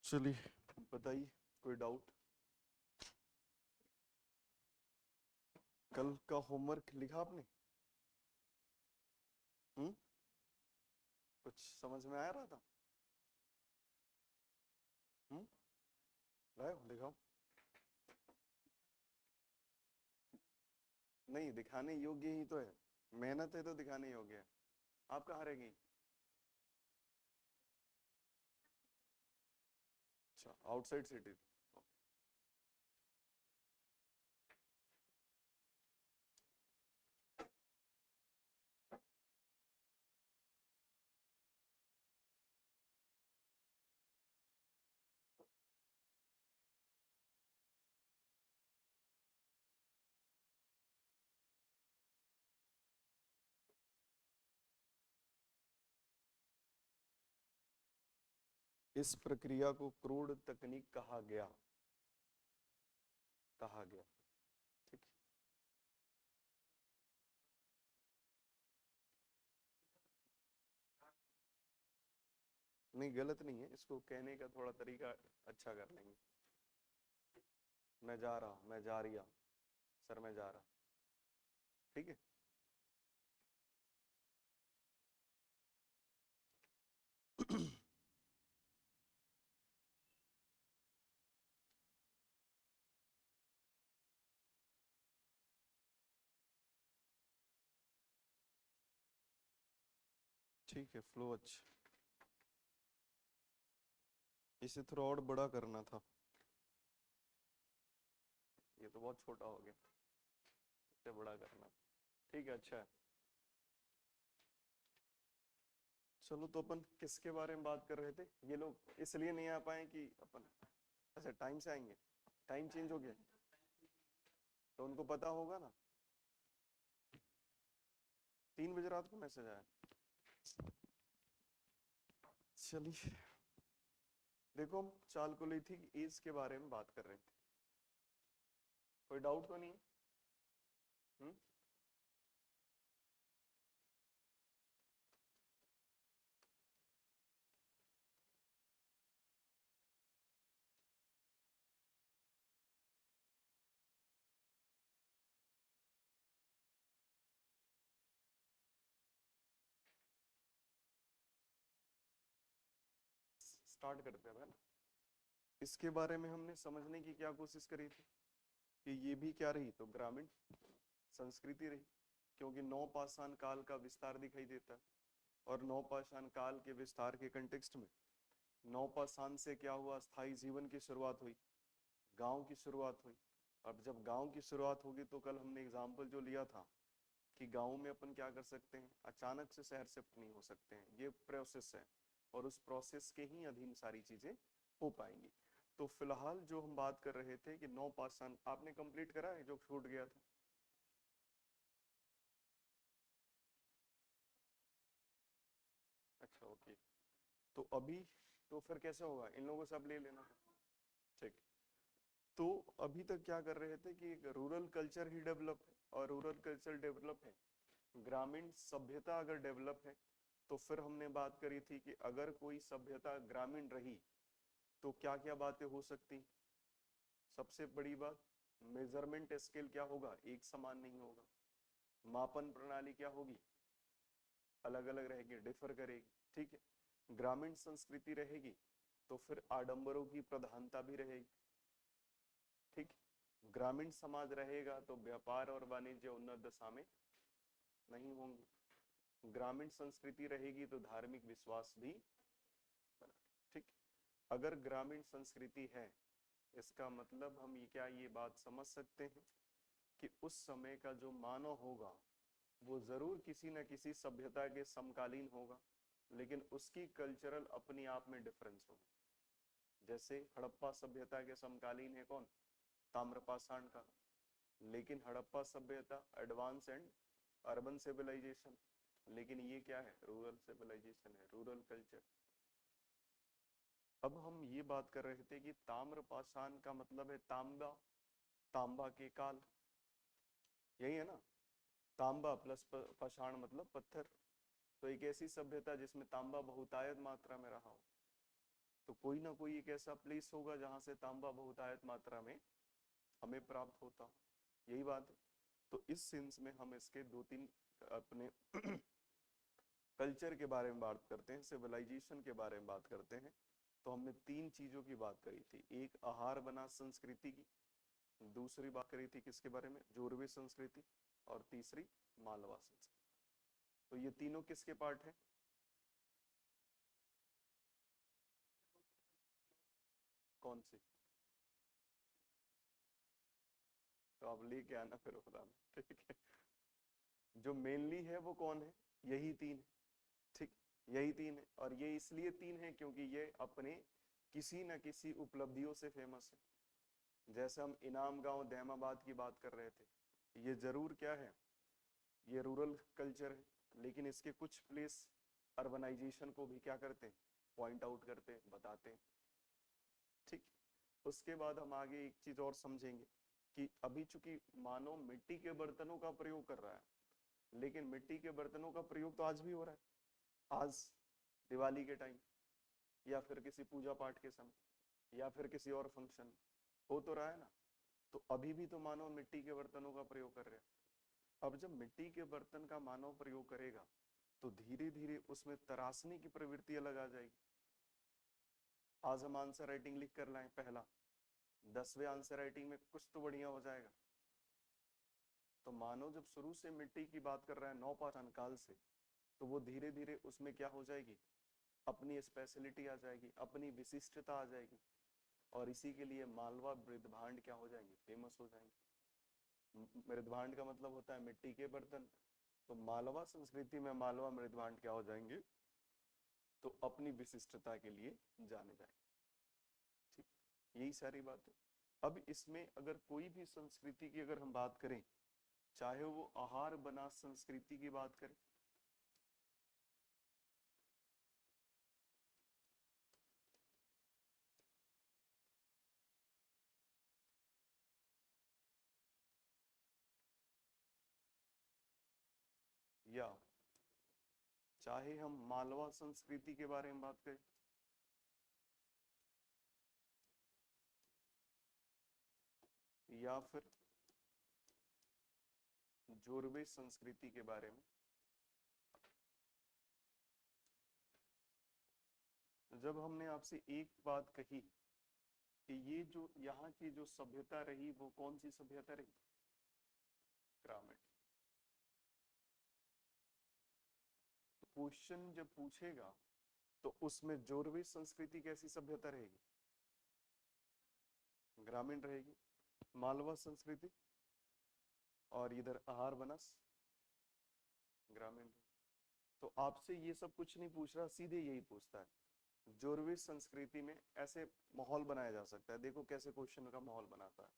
चलिए बताइए, कोई डाउट? कल का होमवर्क लिखा आपने? हम्म? कुछ समझ में आ रहा था? हम्म? लाओ दिखाओ। नहीं, दिखाने योग्य ही तो है। मेहनत है तो दिखाने योग्य है। आप कहाँ रह गई? अच्छा, आउटसाइड सिटी। इस प्रक्रिया को क्रूड तकनीक कहा गया। कहा गया। ठीक। नहीं, गलत नहीं है, इसको कहने का थोड़ा तरीका अच्छा कर लेंगे। मैं जा रहा, मैं जा रही, सर मैं जा रहा। ठीक है। ठीक है, फ्लो अच्छा। इसे थोड़ा और बड़ा करना था। ये तो बहुत छोटा हो गया, इसे बड़ा करना। ठीक है, अच्छा है। चलो, तो अपन किसके बारे में बात कर रहे थे? ये लोग इसलिए नहीं आ पाए कि अपन ऐसे टाइम से आएंगे। टाइम चेंज हो गया तो उनको पता होगा ना। 3 बजे रात को मैसेज आया। चलिए, देखो हम चालकुलिथिक एज के बारे में बात कर रहे थे। कोई डाउट तो नहीं है? हम्म? स्टार्ट करते हैं ना। इसके बारे में हमने समझने की क्या कोशिश करी थी कि ये भी क्या रही, तो ग्रामीण संस्कृति रही। क्योंकि नौपाषाण काल का विस्तार दिखाई देता है, और नौपाषाण काल के विस्तार के कंटेक्स्ट में नौपाषाण से क्या हुआ, स्थायी जीवन की शुरुआत हुई, गांव की शुरुआत हुई। अब जब गांव की शुरुआत होगी तो कल हमने एग्जाम्पल जो लिया था कि गांव में अपन क्या कर सकते हैं, अचानक से शहर शिफ्ट नहीं हो सकते हैं, ये प्रोसेस है, और उस प्रोसेस के ही अधीन सारी चीजें हो पाएंगी। तो फिलहाल जो हम बात कर रहे थे कि नौपाषाण आपने कंप्लीट करा है जो छूट गया था? अच्छा, ओके। तो अभी तो फिर कैसे होगा, इन लोगों से अब ले लेना। ठीक। तो अभी तक क्या कर रहे थे कि रूरल कल्चर ही डेवलप है, और रूरल कल्चर डेवलप है, ग्रामीण सभ्यता अगर डेवलप है, तो फिर हमने बात करी थी कि अगर कोई सभ्यता ग्रामीण रही तो क्या क्या बातें हो सकती। सबसे बड़ी बात, मेजरमेंट स्केल क्या होगा, एक समान नहीं होगा। मापन प्रणाली क्या होगी, अलग अलग रहेगी, डिफर करेगी। ठीक है। ग्रामीण संस्कृति रहेगी तो फिर आडंबरों की प्रधानता भी रहेगी। ठीक। ग्रामीण समाज रहेगा तो व्यापार और वाणिज्य उन्नत दशा में नहीं होंगे। ग्रामीण संस्कृति रहेगी तो धार्मिक विश्वास भी। ठीक। अगर ग्रामीण संस्कृति है, इसका मतलब हम ये क्या ये बात समझ सकते हैं कि उस समय का जो मानव होगा वो जरूर किसी न किसी सभ्यता के समकालीन होगा, लेकिन उसकी कल्चरल अपने आप में डिफरेंस होगा। जैसे हड़प्पा सभ्यता के समकालीन है कौन, ताम्रपाषाण का। लेकिन हड़प्पा सभ्यता एडवांस एंड अर्बन सिविलाइजेशन, लेकिन ये क्या है, रूरल सिविलाइजेशन है, रूरल कल्चर। अब हम ये बात कर रहे थे कि ताम्रपाषाण का मतलब है तांबा, तांबा के काल, यही है ना। तांबा प्लस पाषाण मतलब पत्थर। तो एक ऐसी सभ्यता जिसमें तांबा बहुतायत मात्रा में रहा हो। तो कोई ना कोई एक ऐसा प्लेस होगा जहां से तांबा बहुतायत मात्रा में हमें प्राप्त होता हो, यही बात है। तो इस सेंस में हम इसके दो तीन अपने कल्चर के बारे में बात करते हैं, सिविलाइजेशन के बारे में बात करते हैं। तो हमने तीन चीजों की बात करी थी, एक आहार बना संस्कृति की, दूसरी बात करी थी किसके बारे में, जोरवे संस्कृति, और तीसरी मालवा संस्कृति। तो ये तीनों किसके पार्ट है, कौन सी? तो आप लेके आना फिर बताना, ठीक है। जो मेनली है वो कौन है, यही तीन है, ठीक, यही तीन है। और ये इसलिए तीन है क्योंकि ये अपने किसी न किसी उपलब्धियों से फेमस है। जैसे हम इनाम गांव दहमाबाद की बात कर रहे थे, ये जरूर क्या है, ये रूरल कल्चर है, लेकिन इसके कुछ प्लेस अर्बनाइजेशन को भी क्या करते हैं, पॉइंट आउट करते हैं, बताते हैं, ठीक। उसके बाद हम आगे एक चीज और समझेंगे कि अभी चूंकि मानव मिट्टी के बर्तनों का प्रयोग कर रहा है, लेकिन मिट्टी के बर्तनों का प्रयोग तो आज भी हो रहा है, आज दिवाली के टाइम, या फिर किसी पूजा पाठ के समय, या फिर किसी और फंक्शन हो तो रहा है ना। तो अभी भी तो मानव मिट्टी के बर्तनों का प्रयोग कर रहे हैं। अब जब मिट्टी के बर्तन का मानव प्रयोग करेगा तो धीरे धीरे उसमें तराशने की प्रवृत्ति अलग आ जाएगी। आज हम आंसर राइटिंग लिख कर लाएं पहला, 10वें आंसर राइटिंग में कुछ तो बढ़िया हो जाएगा। तो मानव जब शुरू से मिट्टी की बात कर रहा है नौपाषाण काल से, तो वो धीरे धीरे उसमें क्या हो जाएगी, अपनी स्पेशलिटी आ जाएगी, अपनी विशिष्टता आ जाएगी, और इसी के लिए मालवा मृदभांड क्या हो जाएंगे, फेमस हो जाएंगे। मृदभांड का मतलब होता है मिट्टी के बर्तन, तो मालवा संस्कृति में मालवा मृदभांड क्या हो जाएंगे, तो अपनी विशिष्टता के लिए जाने जाएंगे, ठीक, यही सारी बात है। अब इसमें अगर कोई भी संस्कृति की अगर हम बात करें, चाहे वो आहार बना संस्कृति की बात करें, या चाहे हम मालवा संस्कृति के बारे में बात करें, या फिर जोरवे संस्कृति के बारे में, जब हमने आपसे एक बात कही कि ये जो यहाँ की जो सभ्यता रही वो कौन सी सभ्यता रही, ग्रामीण। तो क्वेश्चन जब पूछेगा तो उसमें जोरवे संस्कृति कैसी सभ्यता रहेगी, ग्रामीण रहेगी, मालवा संस्कृति और इधर आहार बनस ग्रामीण। तो आपसे ये सब कुछ नहीं पूछ रहा, सीधे यही पूछता है जोरवे संस्कृति में ऐसे माहौल बनाया जा सकता है। देखो कैसे क्वेश्चन का माहौल बनाता है।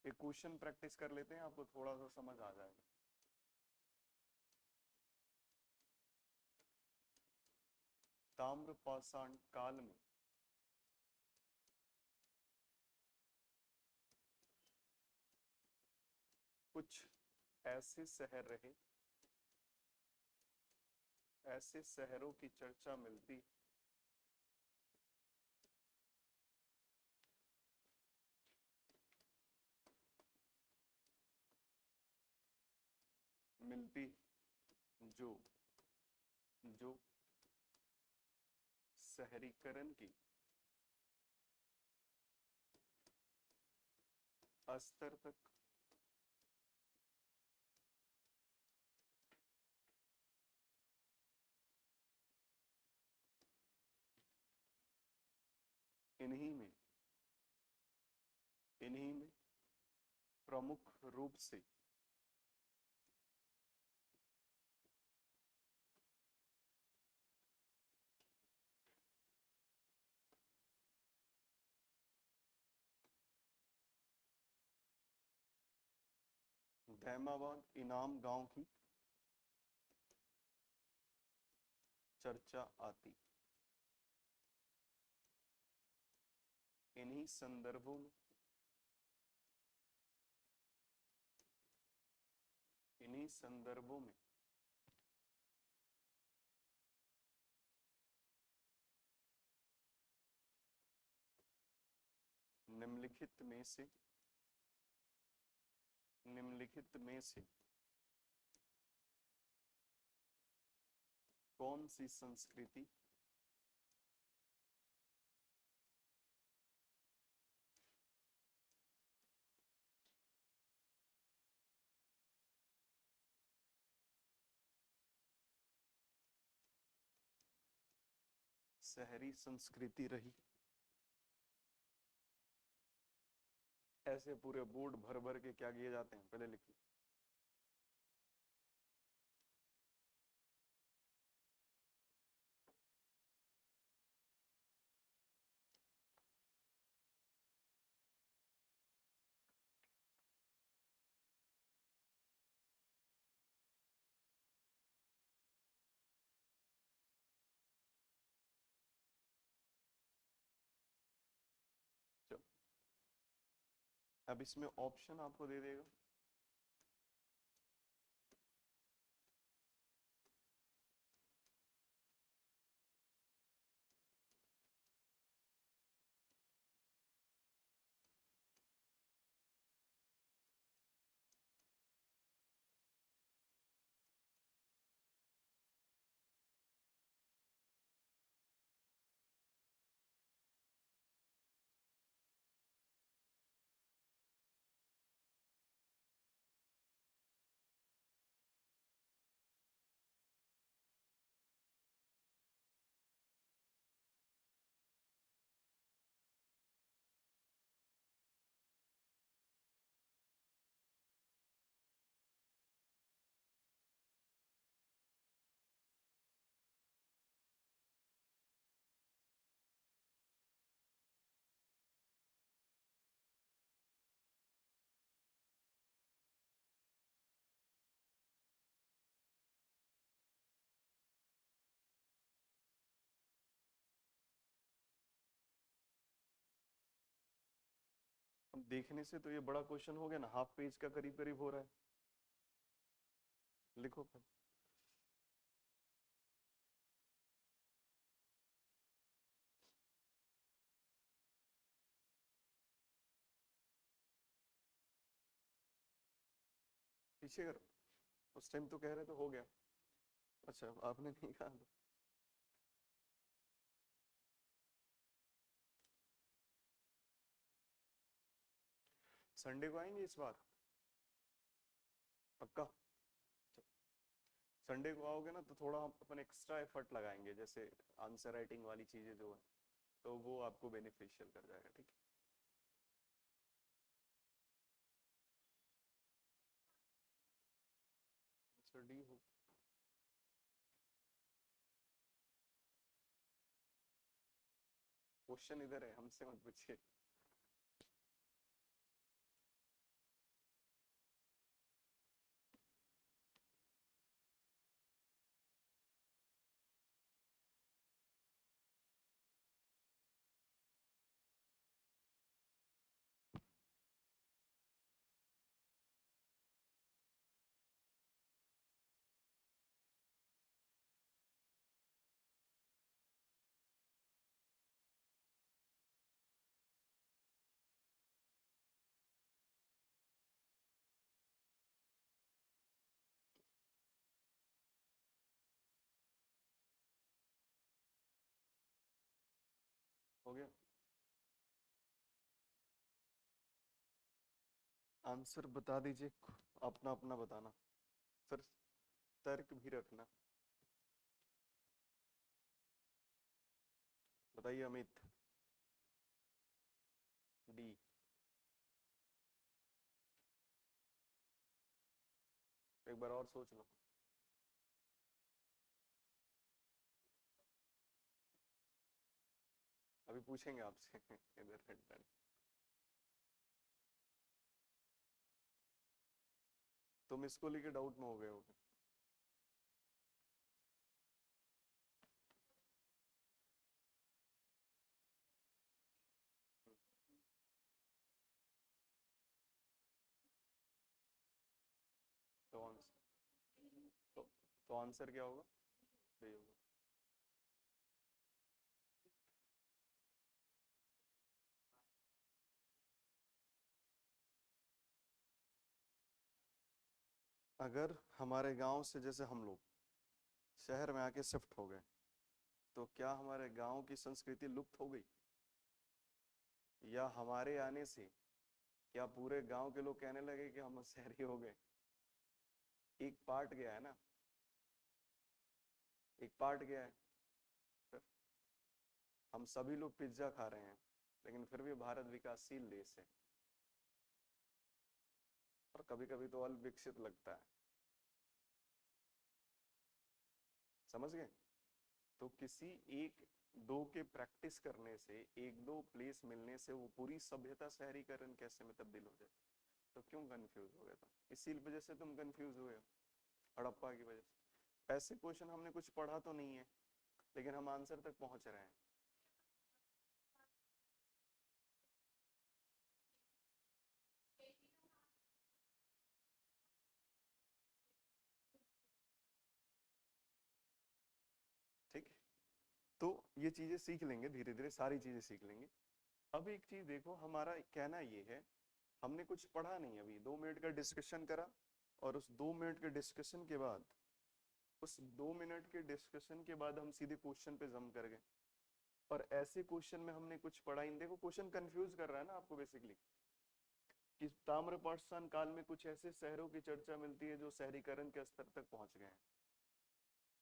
एक क्वेश्चन प्रैक्टिस कर लेते हैं, आपको थोड़ा सा समझ आ जाएगा। ताम्रपाषाण काल में कुछ ऐसे शहर रहे, ऐसे शहरों की चर्चा मिलती मिलती जो जो शहरीकरण की स्तर तक इन्हीं में प्रमुख रूप से दहमाबाद इनाम गांव की चर्चा आती। इन्हीं संदर्भों में इन्हीं संदर्भों में निम्नलिखित में से कौन सी संस्कृति शहरी संस्कृति रही? ऐसे पूरे बोर्ड भर भर के क्या किए जाते हैं, पहले लिखिए। चलो, अब इसमें ऑप्शन आपको दे देगा। अब देखने से तो ये बड़ा क्वेश्चन हो गया ना, हाफ पेज का करीब करीब हो रहा है। लिखो फिर। पीछे करो, उस टाइम तो कह रहे तो हो गया। अच्छा, आपने नहीं कहा तो। संडे को आएंगे इस बार पक्का? संडे को आओगे ना तो थोड़ा हम अपन एक्स्ट्रा एफर्ट लगाएंगे, जैसे आंसर राइटिंग वाली चीजें जो है, तो वो आपको बेनिफिशियल कर जाएगा, ठीक है? आंसर डी हो। क्वेश्चन इधर है, हमसे मत पूछिए। हो गया? आंसर बता दीजिए, अपना अपना बताना, फिर तर्क भी रखना। बताइए अमित। डी। एक बार और सोच लो। अभी पूछेंगे आपसे इधर डन। तुम इसको लेके डाउट में हो गए हो? तो आंसर तो, तो आंसर क्या होगा? यही होगा। अगर हमारे गांव से जैसे हम लोग शहर में आके शिफ्ट हो गए तो क्या हमारे गांव की संस्कृति लुप्त हो गई, या हमारे आने से क्या पूरे गांव के लोग कहने लगे कि हम शहरी हो गए? एक पार्ट गया है ना, एक पार्ट गया है। फिर हम सभी लोग पिज्जा खा रहे हैं लेकिन फिर भी भारत विकासशील देश है, और कभी कभी तो अल्प विकसित लगता है। समझ गए? तो किसी एक दो के प्रैक्टिस करने से, एक दो प्लेस मिलने से वो पूरी सभ्यता शहरीकरण कैसे में तब्दील हो जाए? तो क्यों कंफ्यूज हो गया था? इसी वजह से तुम कंफ्यूज हुए हो, हड़प्पा की वजह से। ऐसे क्वेश्चन हमने कुछ पढ़ा तो नहीं है लेकिन हम आंसर तक पहुंच रहे हैं। ठीक है, तो ये चीजें सीख लेंगे धीरे धीरे, सारी चीजें सीख लेंगे। अब एक चीज देखो, हमारा कहना ये है, हमने कुछ पढ़ा नहीं, अभी 2 मिनट का डिस्कशन करा, और उस 2 मिनट के डिस्कशन के बाद, उस 2 मिनट के डिस्कशन के बाद हम सीधे क्वेश्चन पे जम कर गए। और ऐसे क्वेश्चन में हमने कुछ पढ़ा ही नहीं। देखो क्वेश्चन कंफ्यूज कर रहा है ना आपको बेसिकली, कि ताम्रपाषाण काल में कुछ ऐसे शहरों की चर्चा मिलती है जो शहरीकरण के स्तर तक पहुंच गए हैं।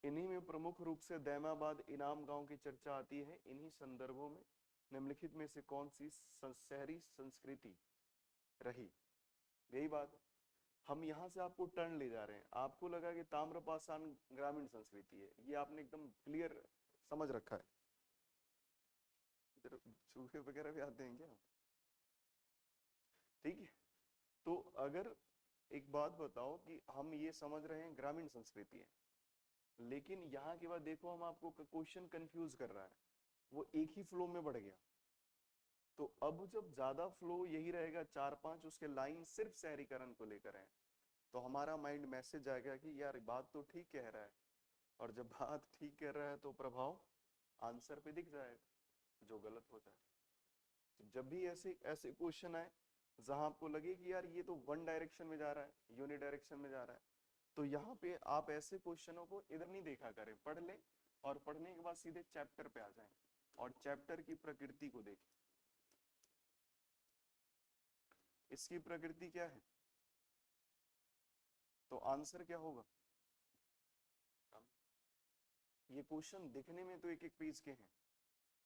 इन्हीं में प्रमुख रूप से दैमाबाद, इनाम गांव की चर्चा आती है। इन्हीं संदर्भों में निम्नलिखित में से कौन सी शहरी संस्कृति रही? यही बात है। हम यहाँ से आपको टर्न ले जा रहे हैं, आपको लगा कि ताम्रपाषाण ग्रामीण संस्कृति है, ये आपने एकदम क्लियर समझ रखा है। इधर चूहे वगैरह भी आते हैं क्या? ठीक है, तो अगर एक बात बताओ कि हम ये समझ रहे हैं ग्रामीण संस्कृति है, लेकिन यहाँ के बाद देखो हम आपको क्वेश्चन कंफ्यूज कर रहा है, वो एक ही फ्लो में बढ़ गया। तो अब जब ज्यादा फ्लो यही रहेगा, 4-5 उसके लाइन सिर्फ शहरीकरण को लेकर है, तो हमारा माइंड मैसेज आएगा कि यार बात तो ठीक कह रहा है, और जब बात ठीक कह रहा है तो प्रभाव आंसर पे दिख जाएगा जो गलत हो जाए। तो जब भी ऐसे ऐसे क्वेश्चन आए जहां आपको लगे कि यार ये तो वन डायरेक्शन में जा रहा है, यूनिट डायरेक्शन में जा रहा है, तो यहाँ पे आप ऐसे क्वेश्चनों को इधर नहीं देखा करें, पढ़ ले, और पढ़ने के बाद सीधे चैप्टर पे आ जाएं और चैप्टर की प्रकृति को देखें। इसकी प्रकृति क्या है, तो आंसर क्या होगा? ये क्वेश्चन दिखने में तो एक एक पेज के हैं,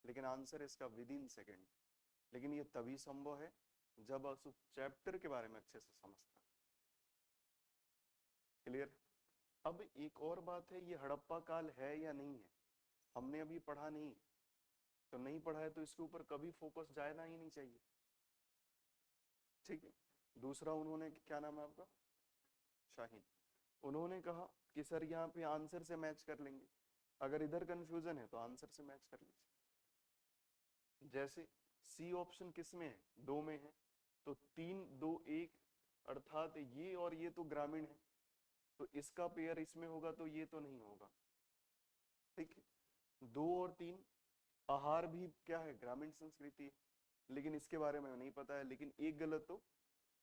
लेकिन आंसर इसका विद इन सेकेंड। लेकिन ये तभी संभव है जब आप उस चैप्टर के बारे में अच्छे से समझता है। क्लियर? अब एक और बात है, ये हड़प्पा काल है या नहीं है, हमने अभी पढ़ा नहीं, तो नहीं पढ़ा है तो इसके ऊपर कभी फोकस जाना ही नहीं चाहिए। ठीक है, दूसरा उन्होंने, क्या नाम है आपका? शाहीन। उन्होंने कहा कि सर यहाँ पे आंसर से मैच कर लेंगे, अगर इधर कंफ्यूजन है तो आंसर से मैच कर लीजिए। जैसे सी ऑप्शन किस में है? 2 में है, तो 3-2-1, अर्थात ये और ये तो ग्रामीण है, तो इसका पेयर इसमें होगा, तो ये तो नहीं होगा। ठीक है, 2 और 3, आहार भी क्या है? ग्रामीण संस्कृति है, लेकिन इसके बारे में नहीं पता है, लेकिन एक गलत तो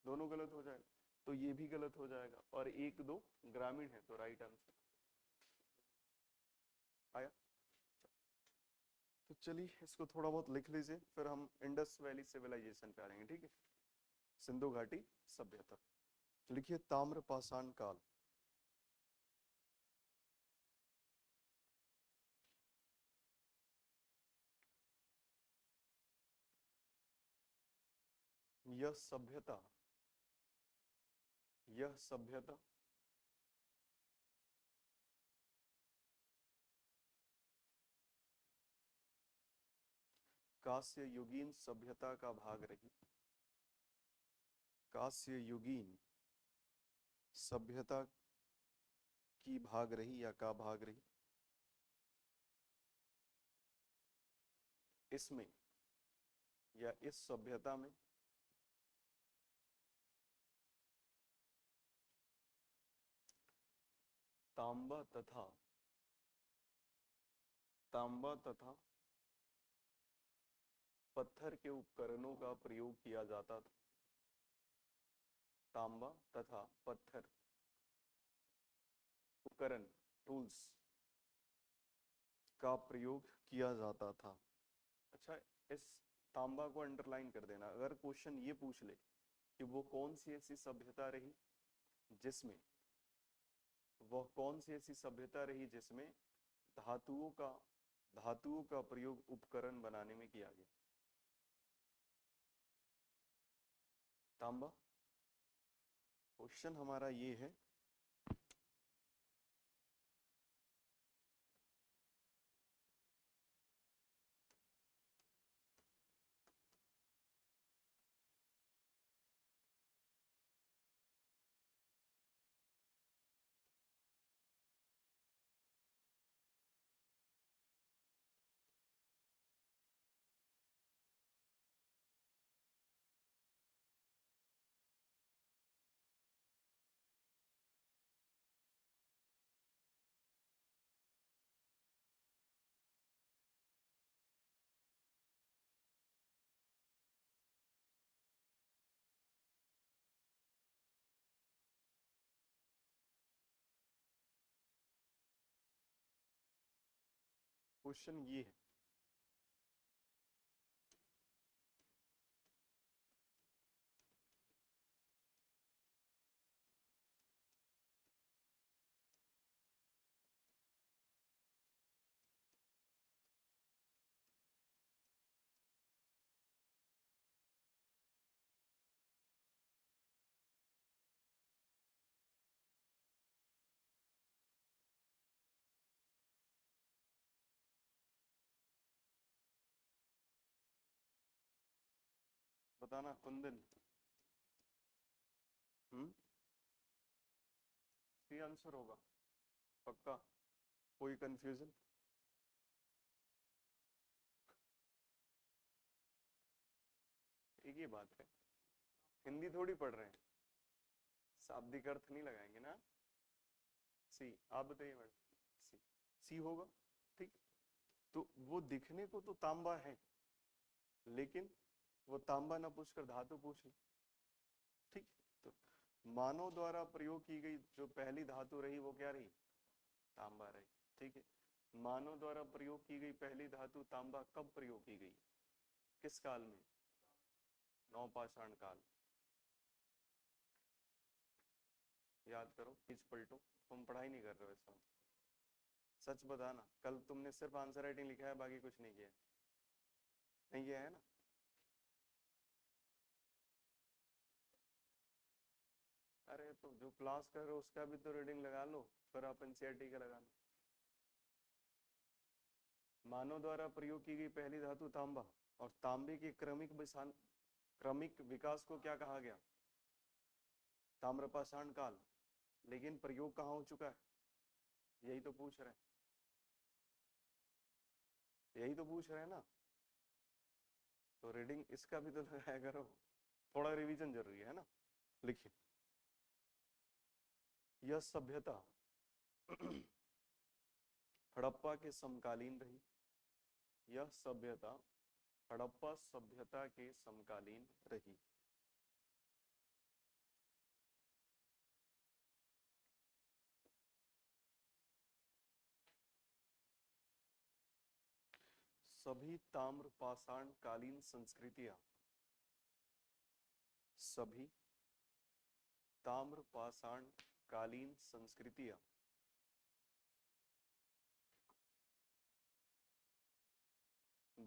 दोनों गलत हो जाएगा, तो ये भी गलत हो जाएगा, और 1-2 ग्रामीण है, तो राइट आंसर आया। तो चलिए इसको थोड़ा बहुत लिख लीजिए, फिर हम इंडस वैली सिविलाइजेशन पे आ जाएंगे। ठीक है, सिंधु घाटी सभ्यता। लिखिए ताम्रपाषाण काल। यह सभ्यता, यह सभ्यता कांस्य युगीन सभ्यता का भाग रही। कांस्य युगीन सभ्यता की भाग रही या का भाग रही। इसमें या इस सभ्यता में तांबा तथा पत्थर के उपकरणों का प्रयोग किया जाता था। तांबा तथा पत्थर उपकरण, टूल्स का प्रयोग किया जाता था। अच्छा, इस तांबा को अंडरलाइन कर देना। अगर क्वेश्चन ये पूछ ले कि वो कौन सी ऐसी सभ्यता रही जिसमें धातुओं का प्रयोग उपकरण बनाने में किया गया। तांबा। क्वेश्चन हमारा ये है, क्वेश्चन ये है, बताना कुंदन। सी आंसर होगा पक्का? कोई कंफ्यूजन? एक ही बात है, हिंदी थोड़ी पढ़ रहे हैं, शाब्दिक अर्थ नहीं लगाएंगे ना। सी। आप बताइए मैडम। सी। सी होगा। ठीक। तो वो दिखने को तो तांबा है, लेकिन वो तांबा ना पूछकर धातु पूछ ले। ठीक। तो मानव द्वारा प्रयोग की गई जो पहली धातु रही वो क्या रही? तांबा रही। ठीक है। मानव द्वारा प्रयोग की गई पहली धातु तांबा कब प्रयोग की गई? किस काल में? नवपाषाण काल। याद करो, पेज पलटो। तुम पढ़ाई नहीं कर रहे हो इस समय। सच बताना, कल तुमने सिर्फ आंसर राइटिंग लिखा है, बाकी कुछ नहीं किया है? नहीं किया है ना? अरे तो जो क्लास कर रहे हो उसका भी तो रीडिंग लगा लो, फिर आप एनसीईआरटी का लगा लो। मानव द्वारा प्रयोग की गई पहली धातु तांबा, और तांबे के क्रमिक विकास को क्या कहा गया? ताम्रपाषाण काल। लेकिन प्रयोग कहाँ हो चुका है? यही तो पूछ रहे हैं, यही तो पूछ रहे हैं ना। तो रीडिंग इसका भी तो लगाया करो, थोड़ा रिवीजन जरूरी है ना। लिखिए, यह सभ्यता हड़प्पा के समकालीन रही। यह सभ्यता हड़प्पा सभ्यता के समकालीन रही। सभी ताम्रपाषाण कालीन संस्कृतियां सभी ताम्रपाषाण कालीन संस्कृतियां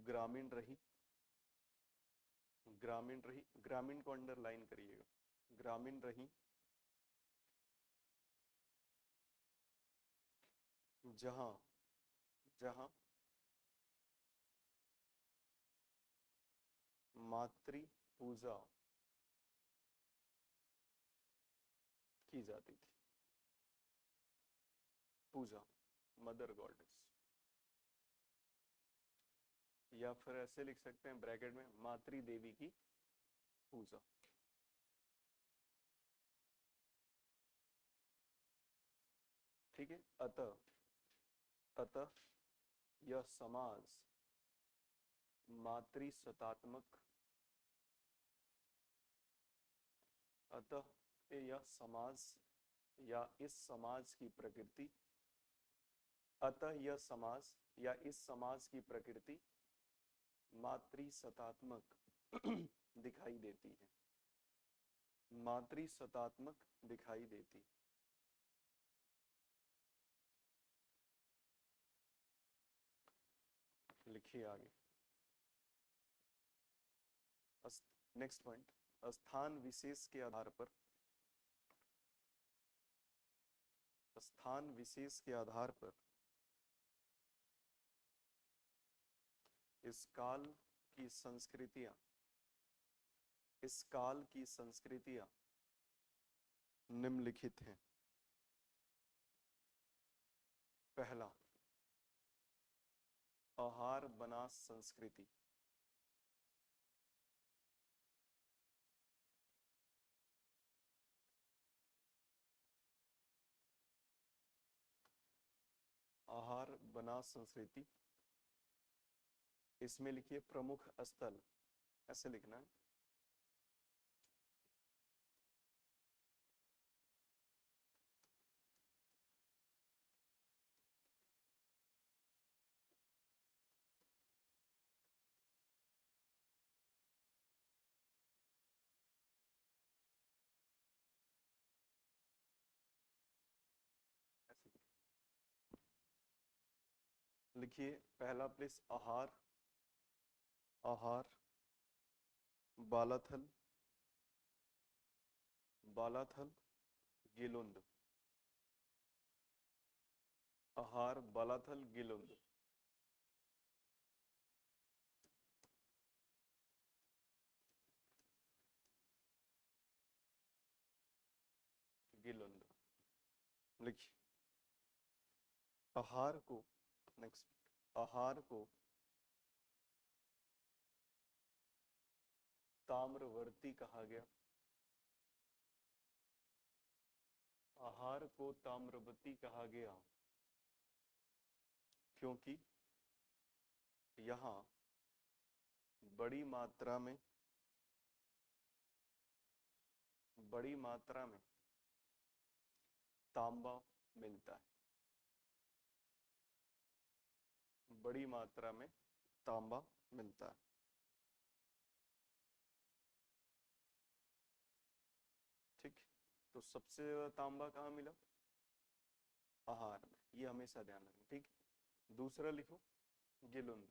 ग्रामीण रही। ग्रामीण रही, ग्रामीण को अंडरलाइन करिएगा। ग्रामीण रही जहां जहां मातृ पूजा की जाती थी। पूजा, मदर गॉडेस, या फिर ऐसे लिख सकते हैं ब्रैकेट में, मातृ देवी की पूजा। ठीक है। अतः यह समाज मातृसत्तात्मक अतः यह समाज या इस समाज की प्रकृति, अतः यह समाज या इस समाज की प्रकृति मातृसत्तात्मक दिखाई देती है, मातृसत्तात्मक दिखाई देती। लिखिए आगे। नेक्स्ट पॉइंट, स्थान विशेष के आधार पर, स्थान विशेष के आधार पर इस काल की संस्कृतियां, इस काल की संस्कृतियां निम्नलिखित हैं। पहला, आहार बनास संस्कृति। आहार बनास संस्कृति, इसमें लिखिए प्रमुख स्थल, ऐसे लिखना है। लिखिए पहला प्लेस आहार, आहार बालाथल, बालाथल गिलुंद, आहार बालाथल गिलुंद। गिलुंद लिखिए। आहार को, नेक्स्ट, आहार को ताम्रवर्ती कहा गया, आहार को ताम्रवर्ती कहा गया क्योंकि यहाँ बड़ी मात्रा में, बड़ी मात्रा में तांबा मिलता है, बड़ी मात्रा में तांबा मिलता है। ठीक, तो सबसे ज्यादा तांबा कहाँ मिला? आहार में, ये हमेशा ध्यान रखना। ठीक, दूसरा लिखो गिलुंद,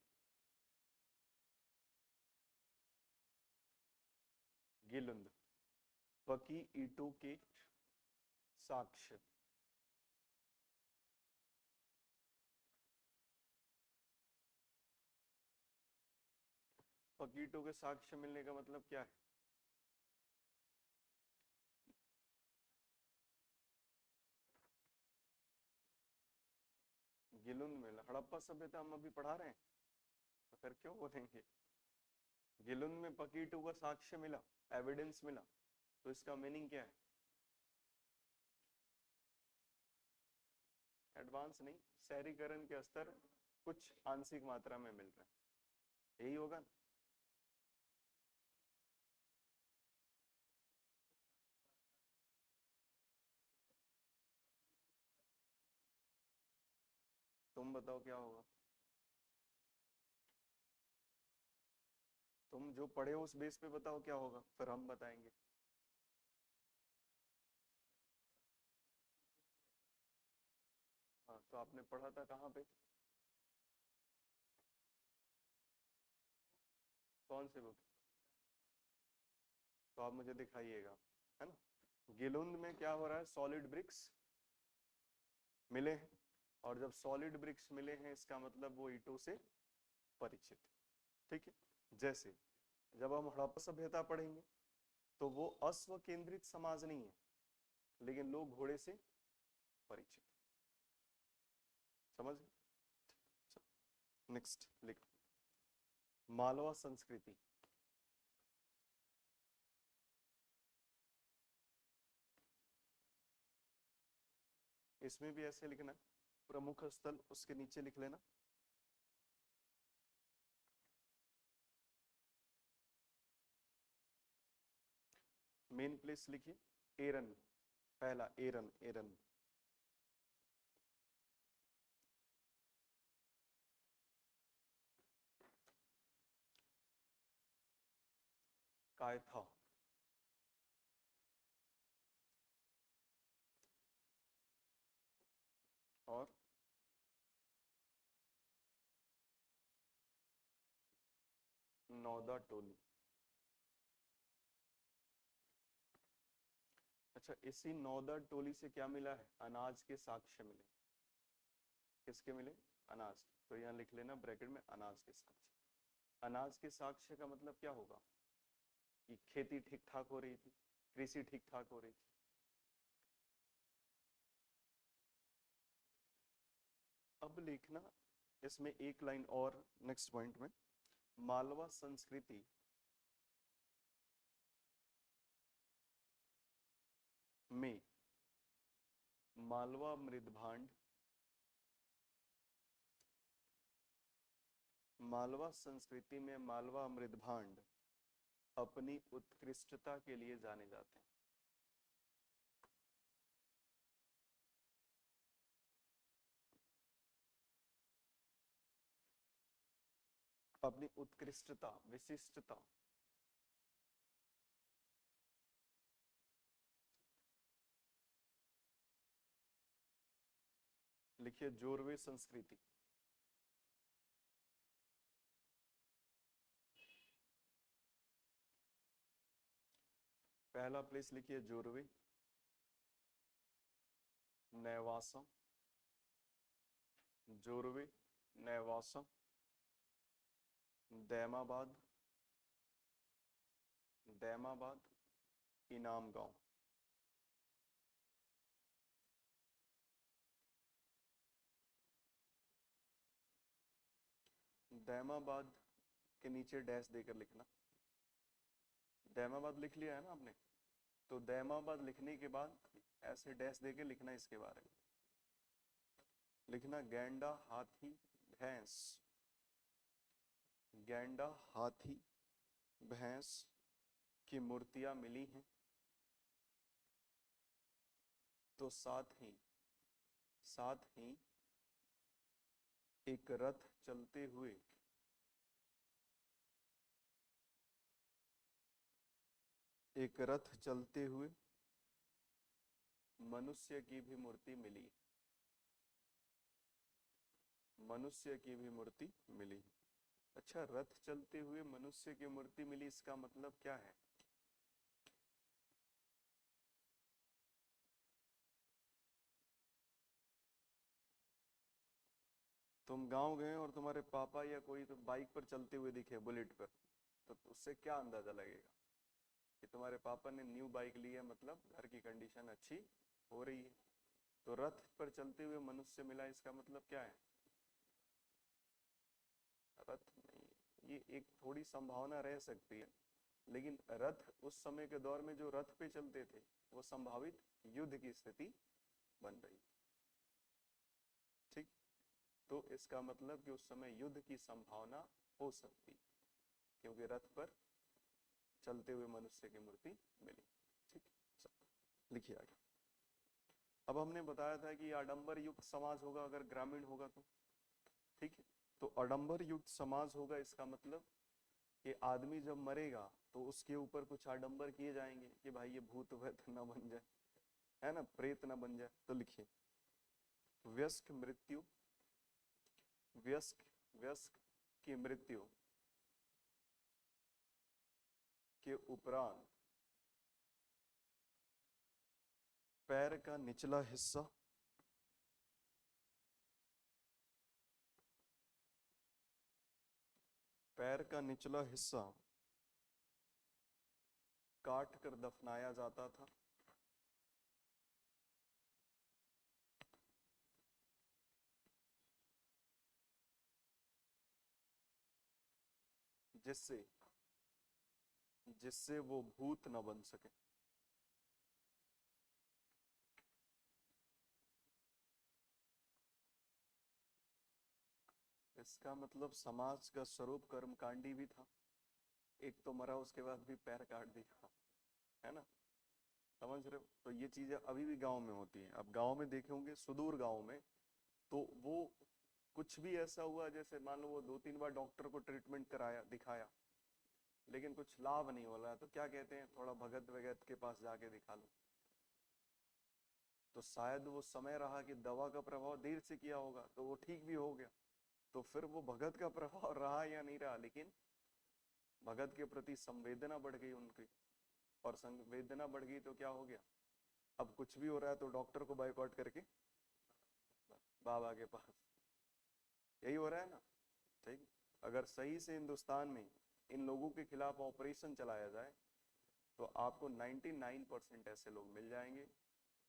गिलुंद पकी ईंटों के साक्ष्य, पकी ईंटों के साक्ष्य मिलने का मतलब क्या है? गिलुंद में हड़प्पा सभ्यता हम अभी पढ़ा रहे हैं, तो फिर क्यों बोलेंगे? गिलुंद में पकी ईंटों का साक्ष्य मिला, एविडेंस मिला, तो इसका मीनिंग क्या है? एडवांस नहीं, शहरीकरण के स्तर कुछ आंशिक मात्रा में मिल रहा है, यही होगा ना? तुम बताओ क्या होगा? तुम जो पढ़े हो उस बेस पे बताओ क्या होगा, फिर हम बताएंगे। हाँ, तो आपने पढ़ा था कहाँ पे? कौन से बुक? तो आप मुझे दिखाइएगा, है ना? गिलुंद में क्या हो रहा है? सॉलिड ब्रिक्स मिले हैं, और जब सॉलिड ब्रिक्स मिले हैं इसका मतलब वो ईंटों से परिचित। ठीक है, जैसे जब हम हड़प्पा सभ्यता पढ़ेंगे तो वो अश्व केंद्रित समाज नहीं है, लेकिन लोग घोड़े से परिचित, समझ? नेक्स्ट लिखो, मालवा संस्कृति। इसमें भी ऐसे लिखना, प्रमुख स्थल उसके नीचे लिख लेना। मेन प्लेस लिखिए एरन, पहला एरन, एरन। कायथा, और नौदा टोली। अच्छा, इसी नौदा टोली से क्या मिला है? अनाज के साक्ष्य मिले। किसके मिले? अनाज। तो यहाँ लिख लेना ब्रैकेट में अनाज के साक्ष्य। अनाज के साक्ष्य का मतलब क्या होगा? कि खेती ठीक ठाक हो रही थी, कृषि ठीक ठाक हो रही थी। अब लिखना इसमें एक लाइन और नेक्स्ट पॉइंट में, मालवा संस्कृति में मालवा मृदभांड, मालवा संस्कृति में मालवा मृदभांड अपनी उत्कृष्टता के लिए जाने जाते हैं। अपनी उत्कृष्टता, विशिष्टता। लिखिए जोरवे संस्कृति। पहला प्लेस लिखिए जोरवे, नेवासा, जोरवे, नेवासा, दैमाबाद, दैमाबाद, इनाम गांव। दैमाबाद के नीचे डैश देकर लिखना। दैमाबाद लिख लिया है ना आपने? तो दैमाबाद लिखने के बाद ऐसे डैश देकर लिखना इसके बारे में। लिखना गैंडा, हाथी, भैंस, गैंडा, हाथी, भैंस की मूर्तियां मिली हैं। तो साथ ही एक रथ चलते हुए मनुष्य की भी मूर्ति मिली, मनुष्य की भी मूर्ति मिली। अच्छा, रथ चलते हुए मनुष्य की मूर्ति मिली, इसका मतलब क्या है? तुम गांव गए और तुम्हारे पापा या कोई तो बाइक पर चलते हुए दिखे, बुलेट पर, तो उससे क्या अंदाजा लगेगा? कि तुम्हारे पापा ने न्यू बाइक ली है, मतलब घर की कंडीशन अच्छी हो रही है। तो रथ पर चलते हुए मनुष्य मिला, इसका मतलब क्या है? रथ नहीं, ये एक थोड़ी संभावना रह सकती है, लेकिन रथ उस समय के दौर में जो रथ पे चलते थे वो संभावित युद्ध की स्थिति बन रही। ठीक, तो इसका मतलब कि उस समय युद्ध की संभावना हो सकती, क्योंकि रथ पर चलते हुए मनुष्य की मूर्ति मिली। ठीक, लिखिए आगे। अब हमने बताया था कि आडंबर युक्त समाज होगा अगर ग्रामीण होगा तो। ठीक है, तो आडंबर युक्त समाज होगा, इसका मतलब कि आदमी जब मरेगा तो उसके ऊपर कुछ आडंबर किए जाएंगे कि भाई ये भूत वैत ना बन जाए, है ना, प्रेत ना बन जाए। तो लिखिए वयस्क मृत्यु, वयस्क की मृत्यु के उपरांत पैर का निचला हिस्सा काट कर दफनाया जाता था। जिससे वो भूत न बन सके। इसका मतलब समाज का स्वरूप कर्मकांडी भी था। एक तो मरा, उसके बाद भी पैर काट दिया, है ना। समझ रहे हो? तो ये चीजें अभी भी गांव में होती हैं। अब गांव में देखे होंगे, सुदूर गांव में, तो वो कुछ भी ऐसा हुआ, जैसे मान लो वो 2-3 बार डॉक्टर को ट्रीटमेंट कराया, दिखाया, लेकिन कुछ लाभ नहीं हो रहा, तो क्या कहते हैं, थोड़ा भगत वगत के पास जाके दिखा लो। तो शायद वो समय रहा कि दवा का प्रभाव देर से किया होगा, तो वो ठीक भी हो गया। तो फिर वो भगत का प्रभाव रहा या नहीं रहा, लेकिन भगत के प्रति संवेदना बढ़ गई उनकी, और संवेदना बढ़ गई तो क्या हो गया, अब कुछ भी हो रहा है तो डॉक्टर को बाइकआउट करके बाबा के पास। यही हो रहा है ना? ठीक। अगर सही से हिंदुस्तान में इन लोगों के खिलाफ ऑपरेशन चलाया जाए तो आपको 99% ऐसे लोग मिल जाएंगे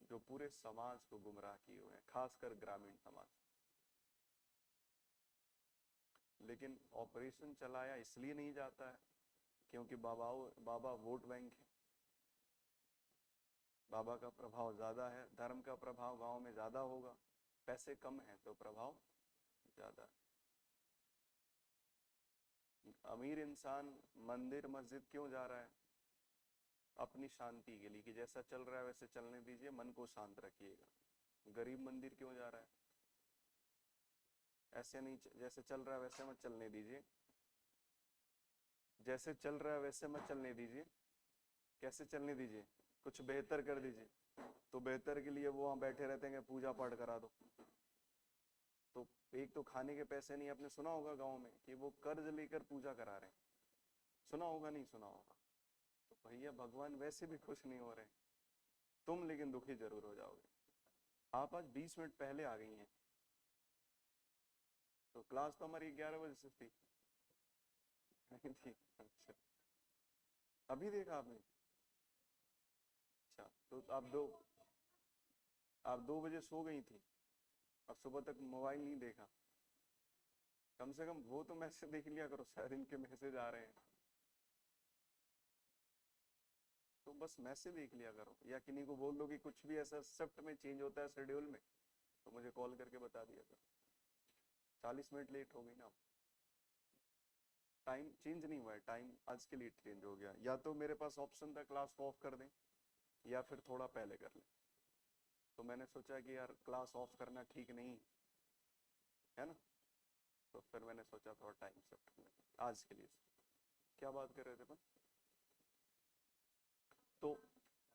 जो पूरे समाज को गुमराह किए हुए हैं, खासकर ग्रामीण समाज। लेकिन ऑपरेशन चलाया इसलिए नहीं जाता है क्योंकि बाबा वोट बैंक है, बाबा का प्रभाव ज्यादा है, धर्म का प्रभाव गांव में ज्यादा होगा, पैसे कम है तो प्रभाव ज्यादा है। अमीर इंसान मंदिर मस्जिद क्यों जा रहा है? अपनी शांति के लिए, कि जैसा चल रहा है वैसे चलने दीजिए, मन को शांत रखिएगा। गरीब मंदिर क्यों जा रहा है? ऐसे नहीं, जैसे चल रहा है वैसे मत चलने दीजिए, जैसे चल रहा है वैसे मत चलने दीजिए। कैसे चलने दीजिए? कुछ बेहतर कर दीजिए। तो बेहतर के लिए वो वहां बैठे रहते हैं, पूजा पाठ करा दो। तो एक तो खाने के पैसे नहीं, आपने सुना होगा गांव में कि वो कर्ज लेकर पूजा करा रहे हैं, सुना होगा, नहीं सुना होगा? तो भैया भगवान वैसे भी खुश नहीं हो रहे, तुम लेकिन दुखी जरूर हो जाओगे। आप आज 20 मिनट पहले आ गई हैं, तो क्लास तो हमारी 11 बजे से थी। नहीं थी? अच्छा, अभी देखा आपने? अच्छा, तो आप 2 बजे सो गई थी और सुबह तक मोबाइल नहीं देखा? कम से कम वो तो मैसेज देख लिया करो, शायद इनके मैसेज आ रहे हैं, तो बस मैसेज देख लिया करो, या किन्हीं को बोल दो कि कुछ भी ऐसा शिफ्ट में चेंज होता है शेड्यूल में तो मुझे कॉल करके बता दिया करो। 40 मिनट लेट हो गई ना। टाइम चेंज नहीं हुआ है, टाइम आज के लिए चेंज हो गया। या तो मेरे पास ऑप्शन था क्लास को ऑफ कर दें या फिर थोड़ा पहले कर लें, तो मैंने सोचा कि यार क्लास ऑफ करना ठीक नहीं है ना, तो फिर मैंने सोचा थोड़ा टाइम शिफ्ट कर लें आज के लिए। क्या बात कर रहे थे अपन? तो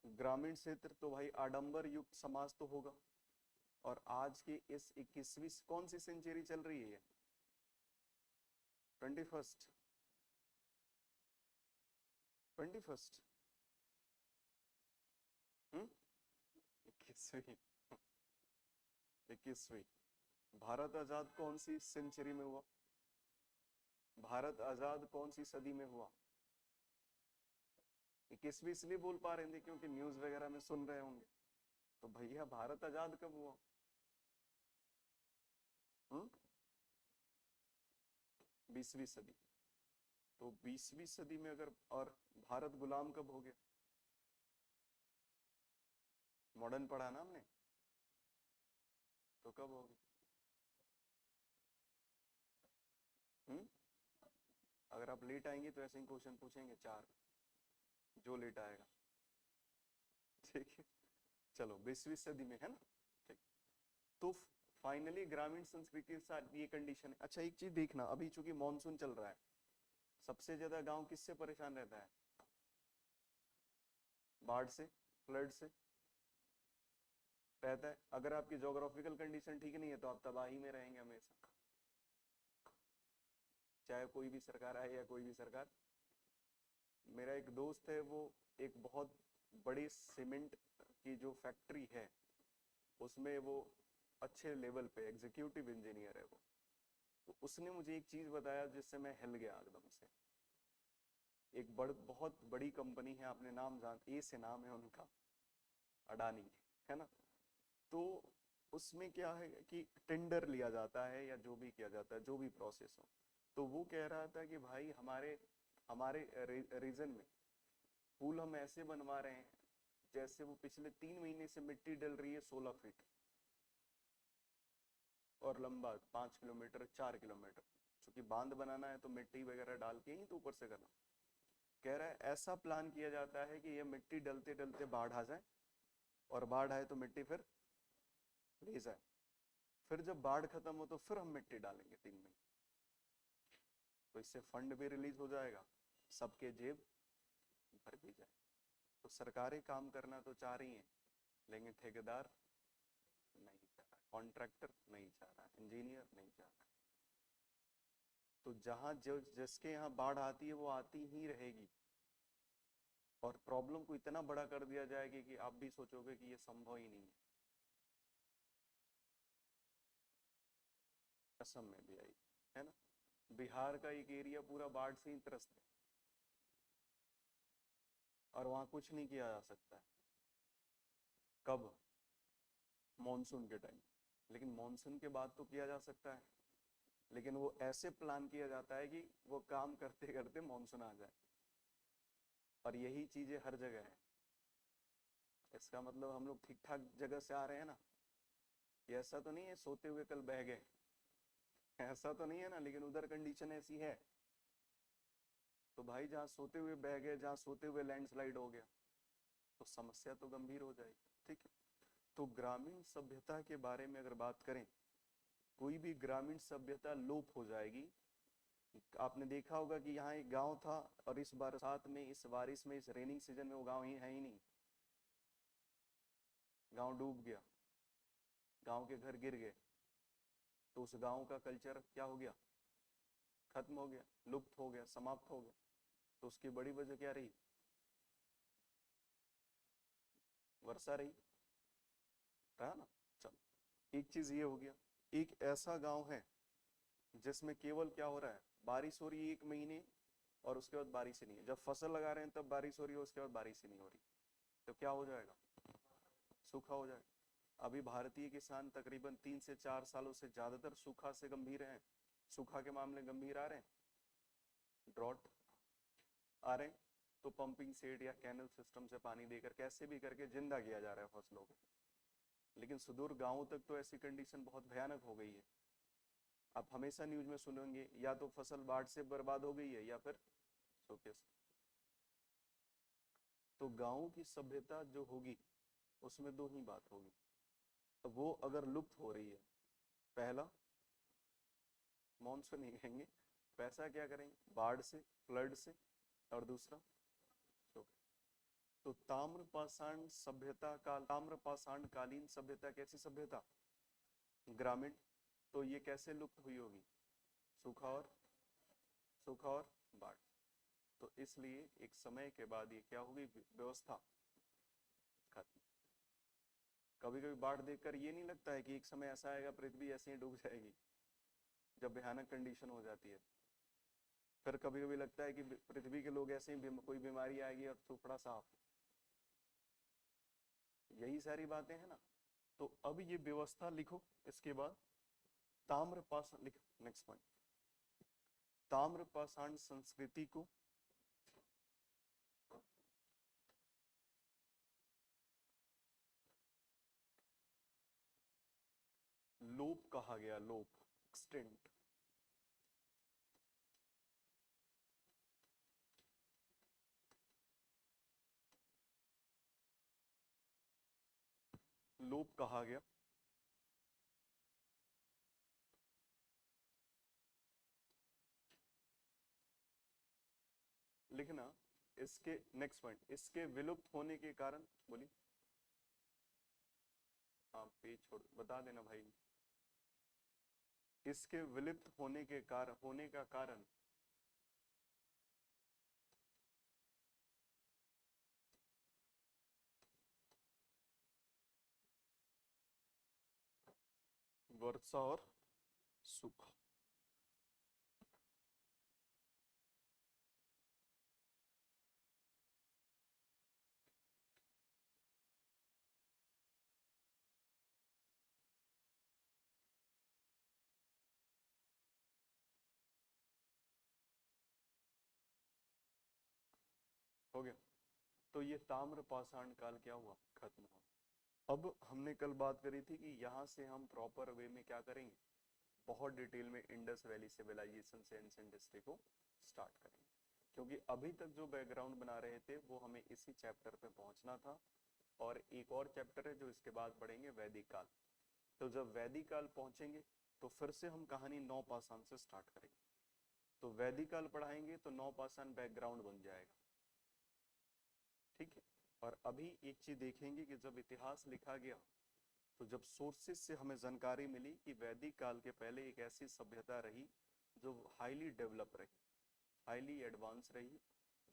ग्रामीण क्षेत्र तो भाई आडंबर युक्त समाज तो होगा, और आज की इस 21वीं कौन सी सेंचुरी चल रही है? 21st। 21st। 21वीं। 21वीं। भारत आजाद कौन सी सेंचुरी में हुआ? भारत आजाद कौन सी सदी में हुआ? 21वीं इसलिए बोल पा रहे थे क्योंकि न्यूज वगैरह में सुन रहे होंगे। तो भैया भारत आजाद कब हुआ? 20वीं सदी। तो 20वीं सदी में अगर, और भारत गुलाम कब हो गया? मॉडर्न पढ़ा ना हमने, तो कब हो गया? अगर आप लेट आएंगे तो ऐसे ही क्वेश्चन पूछेंगे 4, जो लेट आएगा। ठीक है, चलो 20वीं सदी में है ना। ठीक। तो फाइनली ग्रामीण संस्कृति के साथ ये कंडीशन है। अच्छा एक चीज देखना, अभी चूंकि मॉनसून चल रहा है, सबसे ज्यादा गांव किससे परेशान रहता है? बाढ़ से, फ्लड से रहता है। अगर आपकी जोग्राफिकल कंडीशन ठीक नहीं है तो आप तबाही में रहेंगे हमेशा, चाहे कोई भी सरकार आए या कोई भी सरकार। मेरा एक दोस्त है, वो एक बहुत बड़ी सीमेंट की जो फैक्ट्री है उसमें वो अच्छे लेवल पे एग्जीक्यूटिव इंजीनियर है वो। तो उसने मुझे एक चीज बताया जिससे मैं हिल गया एकदम से। एक बहुत बड़ी कंपनी है, आपने नाम जान, ए से नाम है उनका, अडानी, है ना। तो उसमें क्या है कि टेंडर लिया जाता है या जो भी किया जाता है, जो भी प्रोसेस हो। तो वो कह रहा था कि भाई हमारे हमारे रीजन में पुल हम ऐसे बनवा रहे हैं जैसे वो पिछले 3 महीने से मिट्टी डल रही है 16 फीट, और लंबा 5 किलोमीटर 4 किलोमीटर। क्योंकि बांध बनाना है तो मिट्टी वगैरह डाल के ही तो ऊपर से करना। कह रहा है ऐसा प्लान किया जाता है कि ये मिट्टी डलते डलते बाढ़ आ जाए, और बाढ़ आए तो मिट्टी फिर ले जाए, फिर जब बाढ़ खत्म हो तो फिर हम मिट्टी डालेंगे 3 महीने। तो इससे फंड भी रिलीज हो जाएगा, सबके जेब भर भी जाए। तो सरकारें काम करना तो चाह रही हैं, लेकिन ठेकेदार नहीं चाह रहा, कॉन्ट्रैक्टर नहीं चाह रहा, इंजीनियर नहीं चाह रहा। तो जहां जो जिसके यहाँ बाढ़ आती है वो आती ही रहेगी, और प्रॉब्लम को इतना बड़ा कर दिया जाएगा कि आप भी सोचोगे कि ये संभव ही नहीं है। असम में भी आई है ना, बिहार का एक एरिया पूरा बाढ़ से ही त्रस्त है, और वहां कुछ नहीं किया जा सकता है। कब? मॉनसून के टाइम। लेकिन मॉनसून के बाद तो किया जा सकता है, लेकिन वो ऐसे प्लान किया जाता है कि वो काम करते करते मॉनसून आ जाए, और यही चीजें हर जगह है। इसका मतलब हम लोग ठीक ठाक जगह से आ रहे हैं ना, ये ऐसा तो नहीं है सोते हुए कल बह गए, ऐसा तो नहीं है ना, लेकिन उधर कंडीशन ऐसी है। तो भाई जहाँ सोते हुए बह गए, जहाँ सोते हुए लैंडस्लाइड हो गया, तो समस्या तो गंभीर हो जाएगी। ठीक है, तो ग्रामीण सभ्यता के बारे में अगर बात करें, कोई भी ग्रामीण सभ्यता लोप हो जाएगी। आपने देखा होगा कि यहाँ एक गांव था, और इस बरसात में, इस बारिश में, इस रेनिंग सीजन में वो गांव ही है ही नहीं, गांव डूब गया, गांव के घर गिर गए। तो उस गांव का कल्चर क्या हो गया? खत्म हो गया, लुप्त हो गया, समाप्त हो गया। तो उसकी बड़ी वजह क्या रही? वर्षा रही, है ना। चलो, एक चीज ये हो गया। एक ऐसा गांव है जिसमें केवल क्या हो रहा है, बारिश हो रही है 1 महीने, और उसके बाद बारिश ही नहीं है। जब फसल लगा रहे हैं तब बारिश हो रही है, उसके बाद बारिश ही नहीं हो रही, तो क्या हो जाएगा? सूखा हो जाएगा। अभी भारतीय किसान तकरीबन 3 से 4 सालों से ज्यादातर सूखा से गंभीर हैं, सूखा के मामले गंभीर आ रहे हैं, ड्रॉट आ रहे हैं। तो पंपिंग सेट या कैनल सिस्टम से पानी देकर कैसे भी करके जिंदा किया जा रहा है फसलों को। लेकिन सुदूर गांवों तक तो ऐसी कंडीशन बहुत भयानक हो गई है। आप हमेशा न्यूज में सुनेंगे, या तो फसल बाढ़ से बर्बाद हो गई है, या फिर सूखे से। तो गांवों की सभ्यता जो होगी, उसमें दो ही बात होगी। तो वो अगर लुप्त हो रही है, पहला मॉनसून ही कहेंगे, पैसा क्या करेंगे? बाढ़ से, फ्लड से, और दूसरा सूखे। तो ताम्रपाषाण सभ्यता का, ताम्रपाषाण कालीन सभ्यता कैसी सभ्यता? ग्रामीण। तो ये कैसे लुप्त हुई होगी? सूखा और बाढ़। तो इसलिए एक समय के बाद ये क्या होगी? व्यवस्था खत्म। कभी कभी बाढ़ देखकर ये नहीं लगता है कि एक समय ऐसा आएगा पृथ्वी ऐसे ही डूब जाएगी, जब भयानक कंडीशन हो जाती है। फिर कभी कभी लगता है कि पृथ्वी के लोग ऐसे ही कोई बीमारी आएगी और सूखड़ा साफ। यही सारी बातें हैं ना। तो अब ये व्यवस्था लिखो, इसके बाद ताम्रपाषाण लिखो। नेक्स्ट पॉइंट, ताम्रपाषाण संस्कृति को लोप कहा गया, लोप, एक्सटेंट। लोप कहा गया। लिखना इसके नेक्स्ट पॉइंट, इसके विलुप्त होने के कारण। बोलिए, आप पेज छोड़ बता देना भाई। इसके विलुप्त होने के कारण, होने का कारण वर्षा और सूखा। हो गया। तो ये ताम्रपाषाण काल क्या हुआ? खत्म हुआ। अब हमने कल बात करी थी कि यहाँ से हम प्रॉपर वे में क्या करेंगे, बहुत डिटेल में इंडस वैली सिविलाइजेशन से एंशिएंट हिस्ट्री को स्टार्ट करेंगे। क्योंकि अभी तक जो बैकग्राउंड बना रहे थे वो हमें इसी चैप्टर पे पहुंचना था, और एक और चैप्टर है जो इसके बाद पढ़ेंगे, वैदिक काल। तो जब वैदिक काल पहुंचेंगे तो फिर से हम कहानी नौ पाषाण से स्टार्ट करेंगे। तो वैदिक काल पढ़ाएंगे तो नौ पाषाण बैकग्राउंड बन जाएगा, ठीक है। और अभी एक चीज देखेंगे कि जब इतिहास लिखा गया तो जब सोर्सेस से हमें जानकारी मिली कि वैदिक काल के पहले एक ऐसी सभ्यता रही जो हाईली डेवलप रही, हाईली एडवांस रही,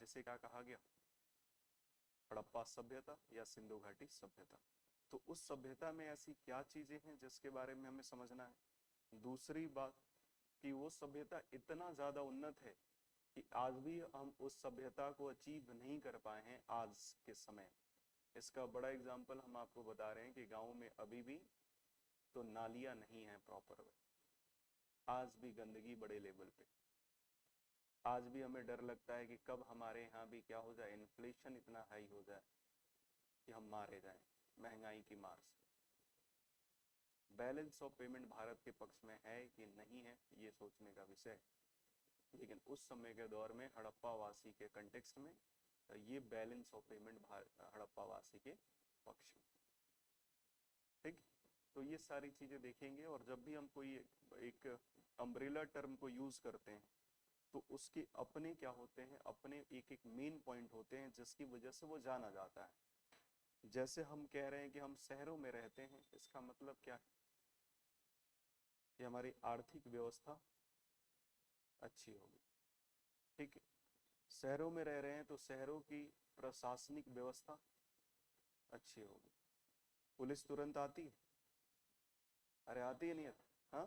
जिसे क्या कहा गया, हड़प्पा सभ्यता या सिंधु घाटी सभ्यता। तो उस सभ्यता में ऐसी क्या चीजें हैं जिसके बारे में हमें समझना है। दूसरी बात कि वो सभ्यता इतना ज्यादा उन्नत है कि आज भी हम उस सभ्यता को अचीव नहीं कर पाए हैं आज के समय। इसका बड़ा एग्जाम्पल हम आपको बता रहे हैं कि गांव में अभी भी तो नालियां नहीं है प्रॉपर, आज भी गंदगी बड़े लेवल पे। आज भी हमें डर लगता है कि कब हमारे यहाँ भी क्या हो जाए, इन्फ्लेशन इतना हाई हो जाए कि हम मारे जाएं महंगाई की मार से। बैलेंस ऑफ पेमेंट भारत के पक्ष में है कि नहीं है, ये सोचने का विषय है। लेकिन उस समय के दौर में हड़प्पा वासी के कंटेक्स्ट में ये बैलेंस ऑफ पेमेंट हड़प्पा वासी के पक्ष में, ठीक। तो ये सारी चीजें देखेंगे। और जब भी हम कोई एक अम्ब्रेला टर्म को यूज करते हैं तो उसके अपने क्या होते हैं, अपने एक एक मेन पॉइंट होते हैं जिसकी वजह से वो जाना जाता है। जैसे हम कह रहे हैं कि हम शहरों में रहते हैं, इसका मतलब क्या है कि हमारी आर्थिक व्यवस्था अच्छी होगी, ठीक है। शहरों में रह रहे हैं तो शहरों की प्रशासनिक व्यवस्था अच्छी होगी। पुलिस तुरंत आती है, अरे आती है नहीं आती, हाँ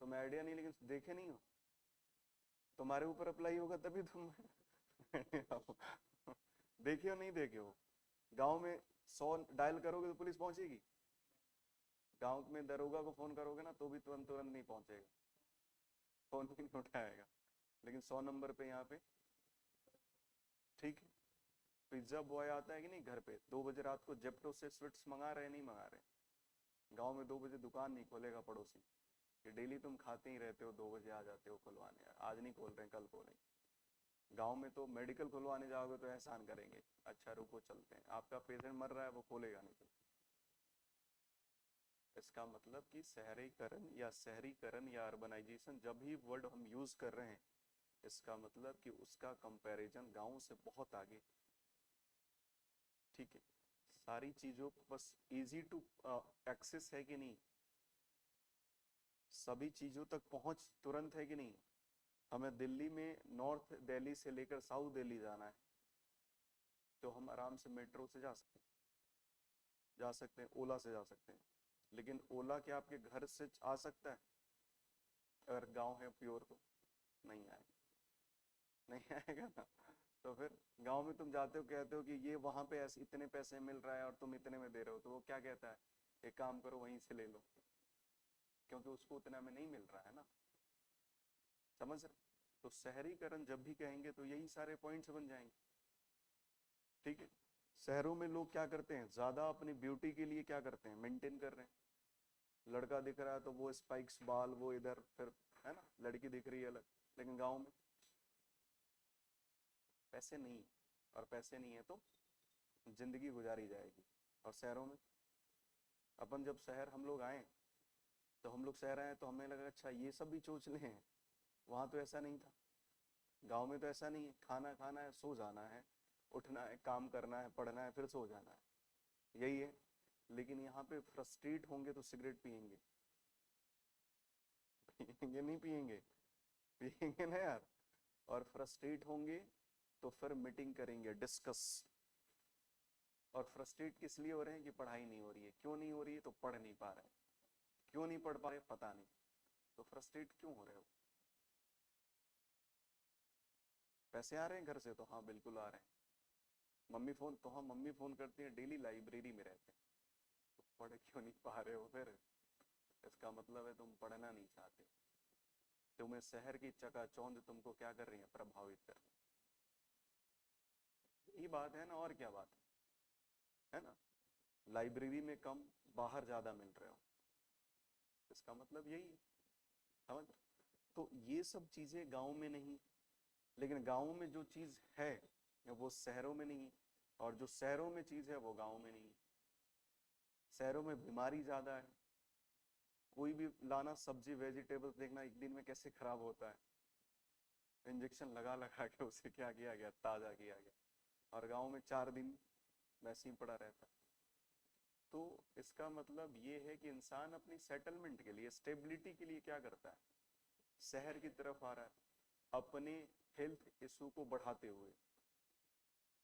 तुम्हें आइडिया नहीं, लेकिन देखे नहीं हो, तुम्हारे ऊपर अप्लाई होगा तभी तुम देखे हो नहीं देखे हो। गांव में 100 डायल करोगे तो पुलिस पहुंचेगी, गांव में दरोगा को फोन करोगे ना तो भी तुरंत तुरंत नहीं पहुंचेगा, फोन भी नहीं उठाएगा। लेकिन 100 नंबर पे यहाँ पे, ठीक है। पिज्जा बॉय आता है कि नहीं घर पे, 2 बजे रात को जेप्टो से स्वीट्स मंगा रहे नहीं मंगा रहे। गांव में 2 बजे दुकान नहीं खोलेगा पड़ोसी, कि डेली तुम खाते ही रहते हो, 2 बजे आ जाते हो खुलवाने, आज नहीं खोल रहे कल खोलेंगे। गांव में तो मेडिकल खुलवाने जाओगे तो एहसान करेंगे, अच्छा रुको चलते हैं, आपका पेशेंट मर रहा है वो खोलेगा नहीं तो। इसका मतलब कि शहरीकरण या अर्बनाइजेशन जब भी वर्ड हम यूज कर रहे हैं, इसका मतलब कि उसका कंपैरिजन गांव से बहुत आगे, ठीक है। सारी चीजों बस इजी टू एक्सेस है कि नहीं, सभी चीजों तक पहुंच तुरंत है कि नहीं। हमें दिल्ली में नॉर्थ दिल्ली से लेकर साउथ दिल्ली जाना है तो हम आराम से मेट्रो से जा सकते हैं, ओला से जा सकते हैं। लेकिन ओला क्या आपके घर से आ सकता है? अगर गांव है प्योर तो नहीं आएगा, नहीं आएगा ना। तो फिर गांव में तुम जाते हो, कहते हो कि ये वहां पे ऐसे इतने पैसे मिल रहा है और तुम इतने में दे रहे हो, तो वो क्या कहता है, एक काम करो वहीं से ले लो, क्योंकि उसको उतना में नहीं मिल रहा है ना, समझ रहे। तो शहरीकरण जब भी कहेंगे तो यही सारे पॉइंट्स बन जाएंगे, ठीक है। शहरों में लोग क्या करते हैं, ज्यादा अपनी ब्यूटी के लिए क्या करते हैं, मेंटेन कर रहे हैं। लड़का दिख रहा है तो वो स्पाइक्स बाल, वो इधर, फिर है ना, लड़की दिख रही है अलग। लेकिन गांव में पैसे नहीं, और पैसे नहीं है तो जिंदगी गुजारी जाएगी। और शहरों में अपन जब शहर हम लोग आए तो हम लोग शहर आए तो हमें लगा अच्छा ये सब भी चोचले हैं, वहां तो ऐसा नहीं था। गांव में तो ऐसा नहीं है, खाना खाना है, सो जाना है, उठना है, काम करना है, पढ़ना है, फिर सो जाना है, यही है। लेकिन यहाँ पे फ्रस्ट्रेट होंगे तो सिगरेट पियेंगे, पियेंगे नहीं पियेंगे, पियेंगे ना यार। और फ्रस्ट्रेट होंगे तो फिर मीटिंग करेंगे, डिस्कस। और फ्रस्ट्रेट किस लिए हो रहे हैं कि पढ़ाई नहीं हो रही है, क्यों नहीं हो रही है, तो पढ़ नहीं पा रहे, क्यों नहीं पढ़ पा रहे पता नहीं, तो फ्रस्ट्रेट क्यों हो रहे हो। पैसे आ रहे हैं घर से, तो हाँ बिल्कुल आ रहे हैं। मम्मी फोन, तो हाँ मम्मी फोन करती है, डेली लाइब्रेरी में रहते हैं, तो पढ़ क्यों नहीं पा रहे हो फिर, इसका मतलब है तुम पढ़ना नहीं चाहते। तुम्हें शहर की चकाचौंध तुमको क्या कर रही है, प्रभावित कर रही है। यही बात है ना, और क्या बात है ना। लाइब्रेरी में कम, बाहर ज्यादा मिल रहे हो, इसका मतलब यही है, समझ। तो ये सब चीजें गांव में नहीं, लेकिन गाँव में जो चीज है वो शहरों में नहीं, और जो शहरों में चीज है वो गाँव में नहीं। शहरों में बीमारी ज्यादा है, कोई भी लाना सब्जी वेजिटेबल्स देखना एक दिन में कैसे खराब होता है, इंजेक्शन लगा लगा के उसे क्या किया गया, ताजा किया गया। और गांव में 4 दिन वैसे ही पड़ा रहता है। तो इसका मतलब ये है कि इंसान अपनी सेटलमेंट के लिए, स्टेबिलिटी के लिए क्या करता है, शहर की तरफ आ रहा है अपने हेल्थ इशू को बढ़ाते हुए,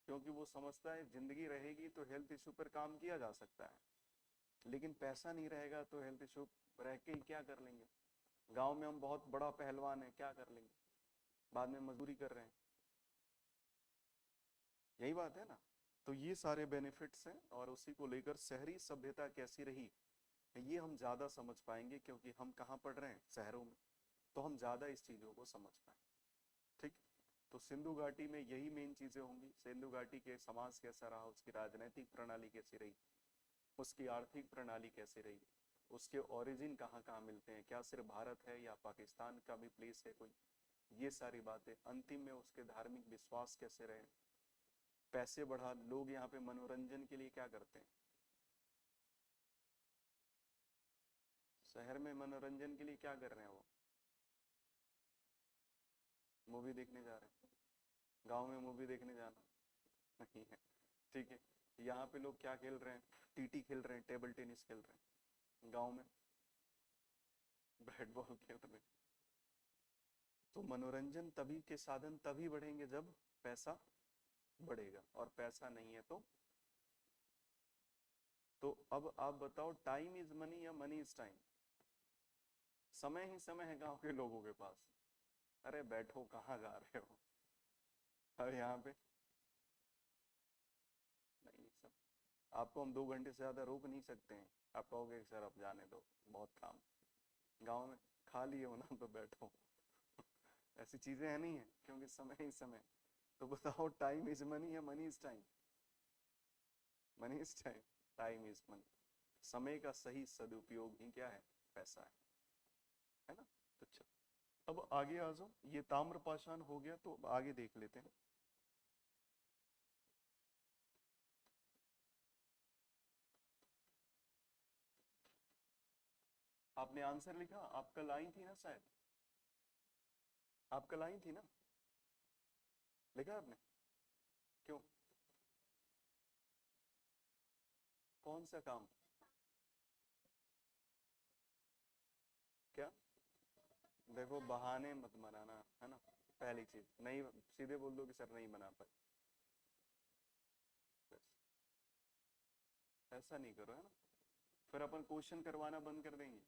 क्योंकि वो समझता है जिंदगी रहेगी तो हेल्थ इशू पर काम किया जा सकता है, लेकिन पैसा नहीं रहेगा तो हेल्थ इशू रह के ही क्या कर लेंगे। गांव में हम बहुत बड़ा पहलवान है, क्या कर लेंगे, बाद में मजदूरी कर रहे हैं। यही बात है ना। तो ये सारे बेनिफिट्स हैं, और उसी को लेकर शहरी सभ्यता कैसी रही ये हम ज्यादा समझ पाएंगे, क्योंकि हम कहाँ पढ़ रहे हैं, शहरों में, तो हम ज्यादा इस चीजों को समझ पाए। ठीक। तो सिंधु घाटी में यही मेन चीजें होंगी, सिंधु घाटी के समाज कैसा रहा, उसकी राजनीतिक प्रणाली कैसी रही, उसकी आर्थिक प्रणाली कैसी रही, उसके ओरिजिन कहाँ कहाँ मिलते हैं, क्या सिर्फ भारत है या पाकिस्तान का भी प्लेस है कोई, ये सारी बातें। अंतिम में उसके धार्मिक विश्वास कैसे रहे, पैसे बढ़ा, लोग यहाँ पे मनोरंजन के लिए क्या करते हैं, शहर में मनोरंजन के लिए क्या कर रहे हैं वो, मूवी देखने जा रहे हैं। गांव में मूवी देखने जाना नहीं है। ठीक है। यहाँ पे लोग क्या खेल रहे हैं, टीटी खेल रहे हैं, टेबल टेनिस खेल रहे हैं, गांव में बैट बॉल खेल रहे हैं। तो मनोरंजन तभी के साधन तभी बढ़ेंगे जब पैसा बढ़ेगा, और पैसा नहीं है तो अब आप बताओ, टाइम इज मनी या मनी इज टाइम। समय ही समय है गांव के लोगों के पास। अरे बैठो, कहाँ जा रहे हो, अरे यहाँ पे नहीं सब। आपको हम 2 घंटे से ज्यादा रोक नहीं सकते हैं, आप कहोगे कि सर अब जाने दो, बहुत काम। गांव में खा लिए हो ना तो बैठो। ऐसी चीजें है नहीं है, क्योंकि समय ही समय। तो बताओ, टाइम इज मनी या money is time. Money is time, time is money. समय का सही सदुपयोग ही क्या है, पैसा है ना। तो चलो अब आगे आ जाओ, ये ताम्र पाषाण हो गया, तो आगे देख लेते हैं। आपने आंसर लिखा, आप कल आई थी ना शायद, आप कल आई थी ना, लिखा आपने, क्यों, कौन सा काम, क्या। देखो बहाने मत बनाना, है ना। पहली चीज, नहीं सीधे बोल दो कि सर नहीं बना पाए, बस ऐसा नहीं करो, है ना। फिर अपन क्वेश्चन करवाना बंद कर देंगे।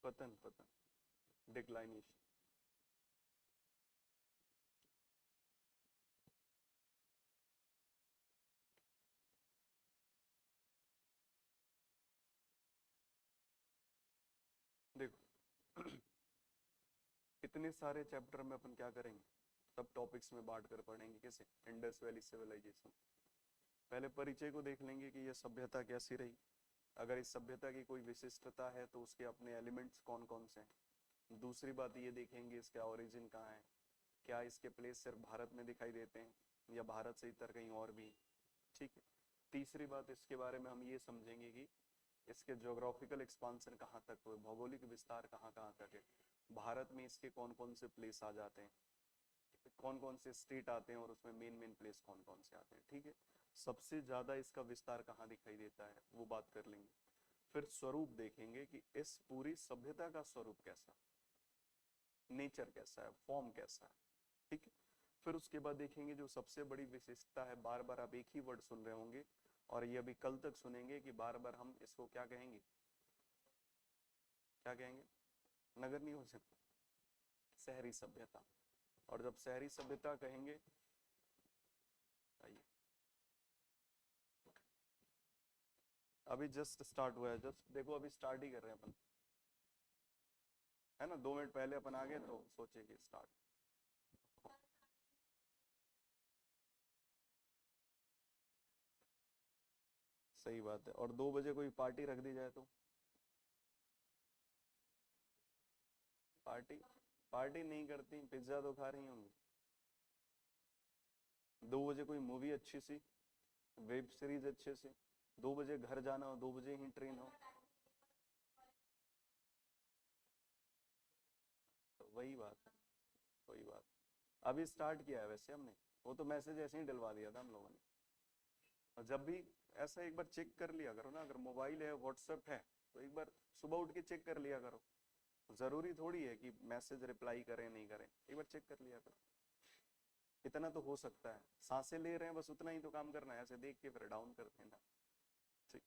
पतन पतन डिक्लाइनेशन। देखो इतने सारे चैप्टर में अपन क्या करेंगे, सब टॉपिक्स में बांट कर पढ़ेंगे। कैसे? इंडस वैली सिविलाइजेशन, पहले परिचय को देख लेंगे कि यह सभ्यता कैसी रही, अगर इस सभ्यता की कोई विशिष्टता है तो उसके अपने एलिमेंट्स कौन कौन से हैं। दूसरी बात ये देखेंगे इसका ओरिजिन कहाँ है, क्या इसके प्लेस सिर्फ भारत में दिखाई देते हैं या भारत से इतर कहीं और भी। ठीक है। तीसरी बात इसके बारे में हम ये समझेंगे कि इसके ज्योग्राफिकल एक्सपांसन कहाँ तक हुए, भौगोलिक विस्तार कहाँ कहाँ तक है, भारत में इसके कौन कौन से प्लेस आ जाते हैं, कौन कौन से स्टेट आते हैं और उसमें मेन मेन प्लेस कौन कौन से आते हैं। ठीक है। सबसे ज्यादा इसका विस्तार कहाँ दिखाई देता है वो बात कर लेंगे। फिर स्वरूप देखेंगे कि इस पूरी सभ्यता का स्वरूप कैसा, नेचर कैसा है, फॉर्म कैसा है। ठीक है। फिर उसके बाद देखेंगे जो सबसे बड़ी विशेषता है, बार बार आप एक ही वर्ड सुन रहे होंगे और ये अभी कल तक सुनेंगे कि बार बार हम इसको क्या कहेंगे, क्या कहेंगे, नगर नहीं हो सकता, शहरी सभ्यता। और जब शहरी सभ्यता कहेंगे, आइए अभी जस्ट स्टार्ट हुआ है, जस्ट देखो अभी स्टार्ट ही कर रहे हैं अपन, है ना, 2 मिनट पहले अपन आ गए तो सोचे कि स्टार्ट। सही बात है। और 2 बजे कोई पार्टी रख दी जाए तो पार्टी पार्टी नहीं करती, पिज्जा तो खा रही होंगी। 2 बजे कोई मूवी अच्छी सी, वेब सीरीज अच्छे से, 2 बजे घर जाना हो, 2 बजे ही ट्रेन हो, तो वही बात, वही बात। अभी स्टार्ट किया है वैसे हमने, वो तो मैसेज ऐसे ही डलवा दिया था हम लोगों ने। और जब भी ऐसा एक बार चेक कर लिया करो ना, अगर मोबाइल है व्हाट्सएप है तो एक बार सुबह उठ के चेक कर लिया करो। जरूरी थोड़ी है कि मैसेज रिप्लाई करें नहीं करें, एक बार चेक कर लिया करो। इतना तो हो सकता है, सांसें ले रहे हैं बस उतना ही तो काम करना है, ऐसे देख के फिर डाउन कर देना। ठीक,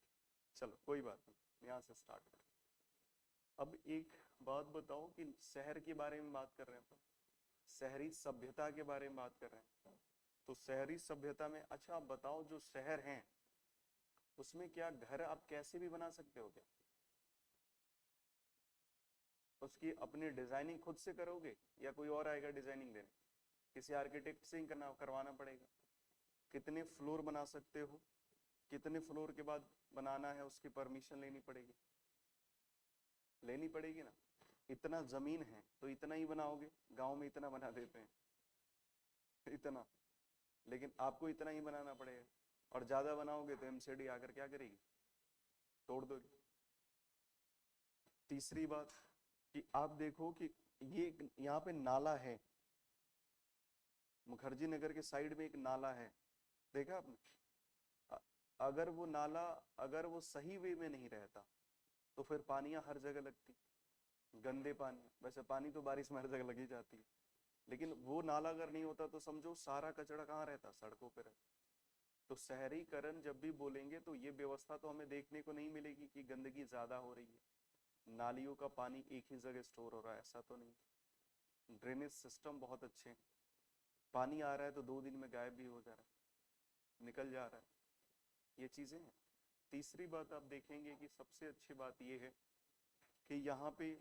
चलो कोई बात नहीं, यहाँ से स्टार्ट करें। अब एक बात बताओ कि शहर के बारे में बात कर रहे हैं अपन, शहरी सभ्यता के बारे में बात कर रहे हैं, तो शहरी सभ्यता में अच्छा आप बताओ जो शहर हैं उसमें क्या घर आप कैसे भी बना सकते हो क्या, उसकी अपनी डिजाइनिंग खुद से करोगे या कोई और आएगा डिजाइनिंग देने, किसी आर्किटेक्ट से ही करवाना पड़ेगा। कितने फ्लोर बना सकते हो, कितने फ्लोर के बाद बनाना है उसकी परमिशन लेनी पड़ेगी, लेनी पड़ेगी ना। इतना जमीन है तो इतना ही बनाओगे, गांव में इतना बना देते हैं इतना, लेकिन आपको इतना ही बनाना पड़ेगा। और ज्यादा बनाओगे तो एमसीडी आकर क्या करेगी, तोड़ दोगी। तीसरी बात कि आप देखो कि ये यहाँ पे नाला है, मुखर्जी नगर के साइड में एक नाला है, देखा आपने। अगर वो नाला, अगर वो सही वे में नहीं रहता तो फिर पानियां हर जगह लगती, गंदे पानी, वैसे पानी तो बारिश में हर जगह लगी जाती है, लेकिन वो नाला अगर नहीं होता तो समझो सारा कचरा कहाँ रहता, सड़कों पर रहता। तो शहरीकरण जब भी बोलेंगे तो ये व्यवस्था तो हमें देखने को नहीं मिलेगी कि गंदगी ज्यादा हो रही है, नालियों का पानी एक ही जगह स्टोर हो रहा है, ऐसा तो नहीं। ड्रेनेज सिस्टम बहुत अच्छे हैं, पानी आ रहा है तो 2 दिन में गायब भी हो जा रहा है, निकल जा रहा है, ये चीजें हैं। तीसरी बात आप देखेंगे कि सबसे अच्छी बात यह है कि यहाँ पे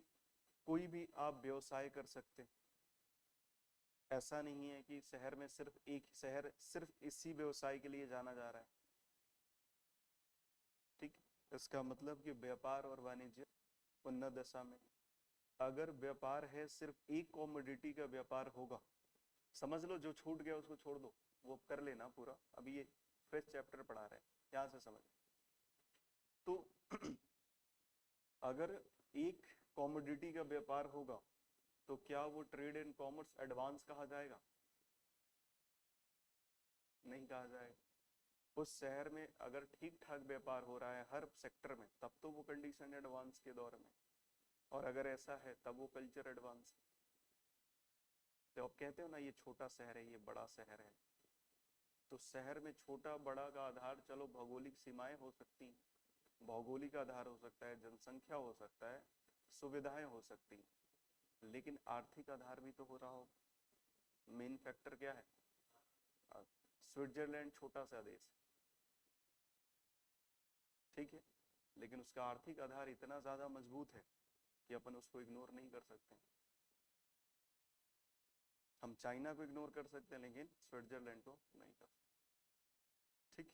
कोई भी आप व्यवसाय कर सकते हैं, ऐसा नहीं है कि शहर में सिर्फ एक शहर सिर्फ इसी व्यवसाय के लिए जाना जा रहा है। ठीक, इसका मतलब कि व्यापार और वाणिज्य उन्नत दशा में, अगर व्यापार है सिर्फ एक कॉमोडिटी का व्यापार होगा, समझ लो जो छूट गया उसको छोड़ दो, वो कर लेना पूरा, अभी ये फ्रेश चैप्टर पढ़ा रहे हैं, यहाँ से समझ। तो अगर एक कॉमोडिटी का व्यापार होगा तो क्या वो ट्रेड एंड कॉमर्स एडवांस कहा जाएगा, नहीं कहा जाएगा। उस शहर में अगर ठीक ठाक व्यापार हो रहा है हर सेक्टर में तब तो वो कंडीशन एडवांस के दौर में, और अगर ऐसा है तब वो कल्चर एडवांस। तो आप कहते हो ना ये छोटा शहर है, ये बड़ा शहर है, तो शहर में छोटा बड़ा का आधार चलो भौगोलिक सीमाएं हो सकती हैं, भौगोलिक आधार हो सकता है, जनसंख्या हो सकता है, सुविधाएं हो सकती हैं, लेकिन आर्थिक आधार भी तो हो रहा हो। मेन फैक्टर क्या है? स्विट्जरलैंड छोटा सा देश, ठीक है, लेकिन उसका आर्थिक आधार इतना ज्यादा मजबूत है कि अपन उसको इग्नोर नहीं कर सकते। हम चाइना को इग्नोर कर सकते हैं लेकिन स्विट्जरलैंड को नहीं कर सकते, ठीक।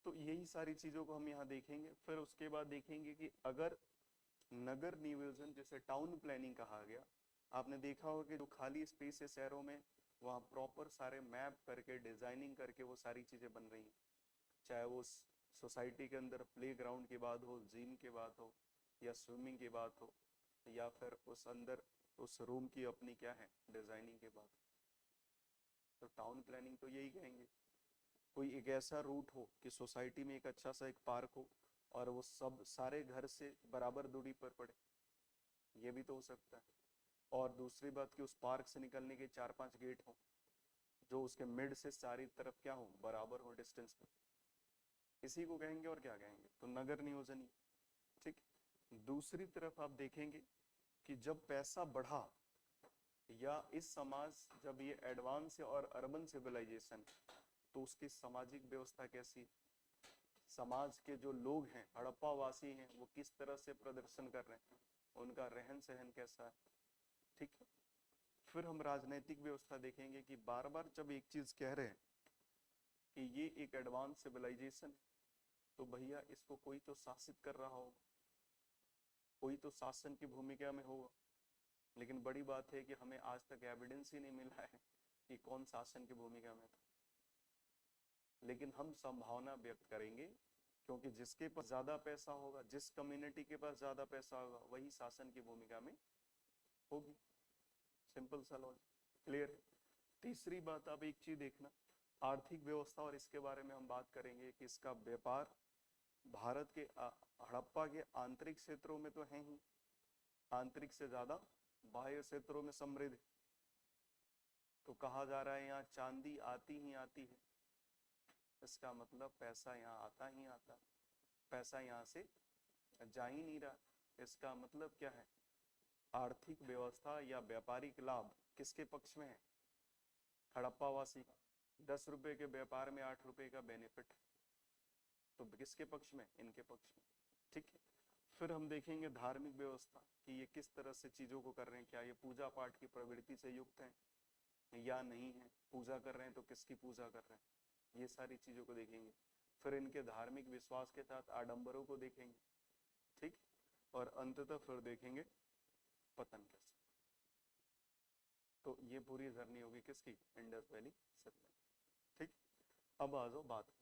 तो यही सारी चीजों को हम यहाँ देखेंगे। फिर उसके बाद देखेंगे कि अगर नगर नियोजन, जैसे टाउन प्लानिंग कहा गया, आपने देखा होगा कि जो खाली स्पेस है शहरों में, वहाँ प्रॉपर सारे मैप करके डिजाइनिंग करके वो सारी चीजें बन रही हैं। चाहे वो सोसाइटी के अंदर प्ले ग्राउंड की बात हो, जिम की बात हो, या स्विमिंग की बात हो, या फिर उस अंदर उस रूम की अपनी क्या है डिजाइनिंग के बाद। तो टाउन प्लानिंग तो यही कहेंगे, कोई एक ऐसा रूट हो कि सोसाइटी में एक अच्छा सा एक पार्क हो और वो सब सारे घर से बराबर दूरी पर पड़े, ये भी तो हो सकता है। और दूसरी बात कि उस पार्क से निकलने के 4-5 गेट हो जो उसके मिड से सारी तरफ क्या हो, बराबर हो डिस्टेंस पे, इसी को कहेंगे। और क्या कहेंगे? तो नगर नियोजन ही, ठीक। दूसरी तरफ आप देखेंगे कि जब पैसा बढ़ा या इस समाज जब ये एडवांस और अर्बन सिविलाइजेशन, तो उसकी सामाजिक व्यवस्था कैसी, समाज के जो लोग हैं हड़प्पा वासी हैं वो किस तरह से प्रदर्शन कर रहे हैं, उनका रहन सहन कैसा है, ठीक है। फिर हम राजनीतिक व्यवस्था देखेंगे कि बार बार जब एक चीज कह रहे हैं कि ये एक एडवांस सिविलाइजेशन, तो भैया इसको कोई तो शासित कर रहा हो, कोई तो शासन की भूमिका में होगा। लेकिन बड़ी बात है कि हमें आज तक एविडेंस ही नहीं मिला है कि कौन शासन की भूमिका में था। लेकिन हम संभावना व्यक्त करेंगे, क्योंकि जिसके पास ज्यादा पैसा होगा, जिस कम्युनिटी के पास ज्यादा पैसा होगा, वही शासन की भूमिका में होगी। सिंपल सा लॉजिक, क्लियर है। तीसरी बात, आप एक चीज देखना, आर्थिक व्यवस्था, और इसके बारे में हम बात करेंगे कि इसका व्यापार भारत के हड़प्पा के आंतरिक क्षेत्रों में तो है ही, आंतरिक से ज्यादा बाह्य क्षेत्रों में समृद्ध। तो कहा जा रहा है यहाँ चांदी आती ही आती है, इसका मतलब पैसा यहाँ आता ही आता है, पैसा यहाँ से जा ही नहीं रहा। इसका मतलब क्या है? आर्थिक व्यवस्था या व्यापारिक लाभ किसके पक्ष में है? हड़प्पावासी का। 10 रुपए के व्यापार में 8 रुपए का बेनिफिट, तो किसके पक्ष में? इनके पक्ष में, ठीक है। फिर हम देखेंगे धार्मिक व्यवस्था कि ये किस तरह से चीजों को कर रहे हैं, क्या ये पूजा पाठ की प्रवृत्ति से युक्त हैं या नहीं है, पूजा कर रहे हैं तो किसकी पूजा कर रहे हैं, ये सारी चीजों को देखेंगे। फिर इनके धार्मिक विश्वास के साथ आडंबरों को देखेंगे, ठीक। और अंततः फिर देखेंगे पतन कैसे। तो ये पूरी जर्नी होगी किसकी? इंडस वैली सभ्यता, ठीक। अब आ जाओ बात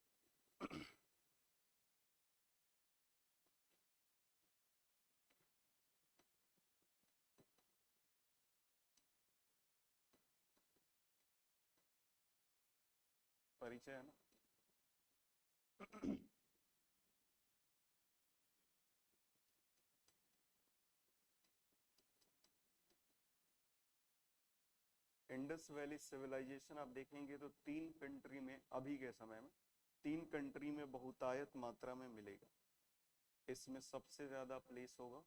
परिचय है ना। इंडस वैली सिविलाइजेशन आप देखेंगे तो 3 कंट्री में, अभी के समय में 3 कंट्री में बहुतायत मात्रा में मिलेगा। इसमें सबसे ज्यादा प्लेस होगा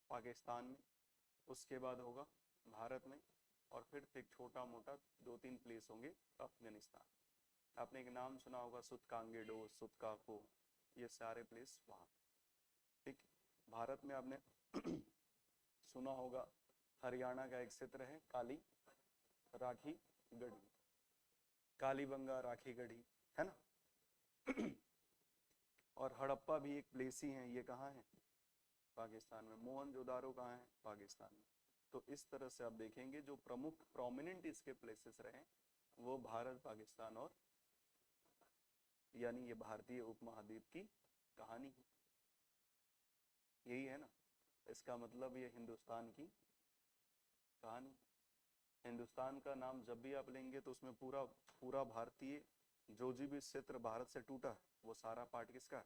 पाकिस्तान में, उसके बाद होगा भारत में, और फिर एक छोटा मोटा 2-3 प्लेस होंगे अफगानिस्तान। आपने एक नाम सुना होगा सुतकांगेडो, सुतकाको, ये सारे प्लेस वहाँ, ठीक। भारत में आपने सुना होगा हरियाणा का एक क्षेत्र है काली राखी गढ़ी, कालीबंगा राखी गढ़ी, है ना। और हड़प्पा भी एक प्लेस ही है, ये कहाँ है? पाकिस्तान में। मोहनजोदारो कहाँ है? पाकिस्तान में। तो इस तरह से आप देखेंगे जो प्रमुख प्रोमिनेंट इसके प्लेसेस रहे वो भारत, पाकिस्तान और, यानी ये भारतीय उपमहाद्वीप की कहानी है, यही है ना। इसका मतलब ये हिंदुस्तान की कहानी। हिंदुस्तान का नाम जब भी आप लेंगे तो उसमें पूरा पूरा भारतीय, जो भी क्षेत्र भारत से टूटा वो सारा पार्ट किसका है?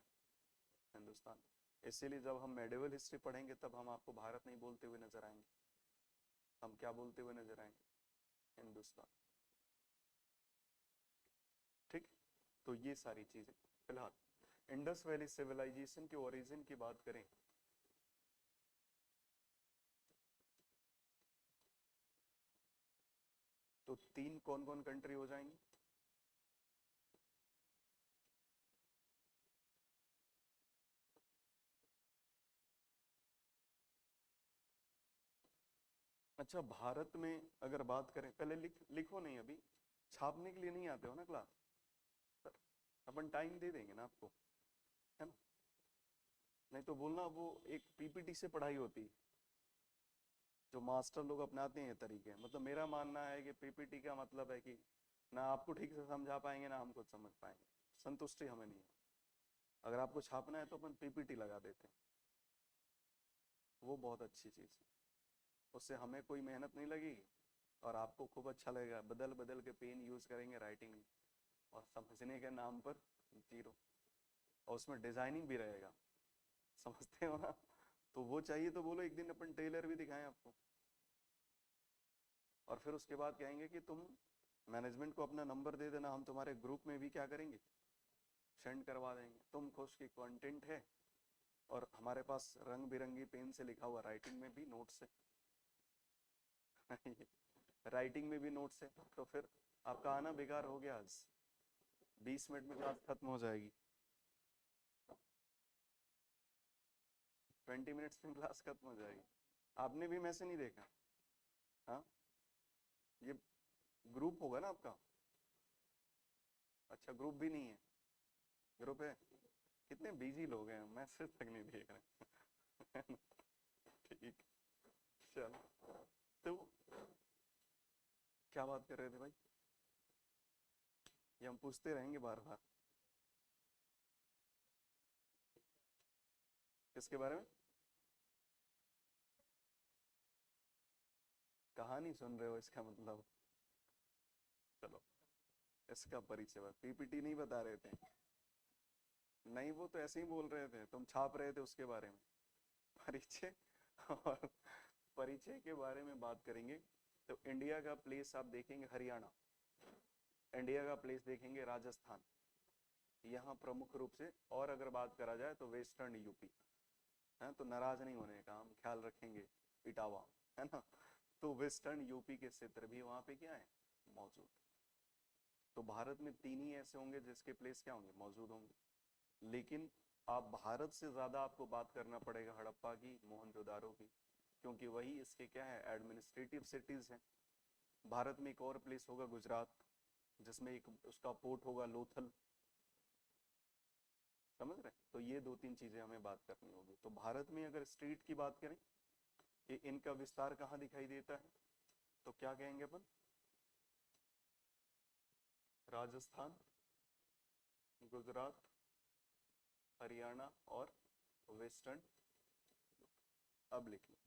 हिंदुस्तान। इसीलिए जब हम मेडिवल हिस्ट्री पढ़ेंगे तब हम आपको भारत नहीं बोलते हुए नजर आएंगे, हम क्या बोलते हुए नजर आएंगे? हिंदुस्तान, ठीक। तो ये सारी चीजें। फिलहाल इंडस वैली सिविलाइजेशन के ओरिजिन की बात करें तो 3 कौन कौन कंट्री हो जाएंगी? अच्छा, भारत में अगर बात करें, पहले लिखो नहीं, अभी छापने के लिए नहीं आते हो ना क्लास, अपन टाइम दे देंगे ना आपको, है ना? नहीं तो बोलना वो एक पीपीटी से पढ़ाई होती, जो मास्टर लोग अपनाते हैं तरीके। मतलब मेरा मानना है कि पीपीटी का मतलब है कि ना आपको ठीक से समझा पाएंगे ना हम खुद समझ पाएंगे, संतुष्टि हमें नहीं है। अगर आपको छापना है तो अपन पीपीटी लगा देते हैं, वो बहुत अच्छी चीज़ है, उससे हमें कोई मेहनत नहीं लगेगी और आपको खूब अच्छा लगेगा। बदल बदल के पेन यूज़ करेंगे राइटिंग में, और समझने के नाम पर जीरो, और उसमें डिजाइनिंग भी रहेगा, समझते हो ना? तो वो चाहिए तो बोलो, एक दिन अपन टेलर भी दिखाएं आपको, और फिर उसके बाद कहेंगे कि तुम मैनेजमेंट को अपना नंबर दे देना, हम तुम्हारे ग्रुप में भी क्या करेंगे, सेंड करवा देंगे। तुम खुश की कंटेंट है, और हमारे पास रंग बिरंगी पेन से लिखा हुआ, राइटिंग में भी नोट्स है राइटिंग में भी नोट्स है, तो फिर आपका आना बेकार हो गया। आज 20 मिनट में क्लास खत्म हो जाएगी, 20 मिनट्स में क्लास खत्म हो जाएगी। आपने भी मैसेज नहीं देखा? हाँ, ये ग्रुप होगा ना आपका? अच्छा, ग्रुप भी नहीं है, ग्रुप है? कितने बिजी लोग हैं, मैसेज तक नहीं देख रहे ठीक, चलो। तो क्या बात कर रहे थे भाई? ये हम पूछते रहेंगे बार बार, किसके बारे में? कहानी सुन रहे हो इसका मतलब? चलो, इसका परिचय, पीपीटी नहीं बता रहे थे? नहीं, वो तो ऐसे ही बोल रहे थे, तुम छाप रहे थे उसके बारे में। परिचय, और परिचय के बारे में बात करेंगे तो इंडिया का प्लेस आप देखेंगे हरियाणा, इंडिया का प्लेस देखेंगे राजस्थान, यहाँ प्रमुख रूप से। और अगर बात करा जाए तो वेस्टर्न यूपी है, तो नाराज नहीं होने का, हम ख्याल रखेंगे, इटावा, है ना? तो वेस्टर्न यूपी के क्षेत्र भी वहाँ पे क्या है, मौजूद। तो भारत में 3 ही ऐसे होंगे जिसके प्लेस क्या होंगे, मौजूद होंगे। लेकिन आप भारत से ज्यादा आपको बात करना पड़ेगा हड़प्पा की, मोहनजोदारो की, क्योंकि वही इसके क्या है, एडमिनिस्ट्रेटिव सिटीज हैं। भारत में एक और प्लेस होगा गुजरात, जिसमें एक उसका पोर्ट होगा लोथल, समझ रहे? तो ये 2-3 चीजें हमें बात करनी होगी। तो भारत में अगर स्ट्रीट की बात करें कि इनका विस्तार कहाँ दिखाई देता है, तो क्या कहेंगे अपन, राजस्थान, गुजरात, हरियाणा और वेस्टर्न। अब लिख लो,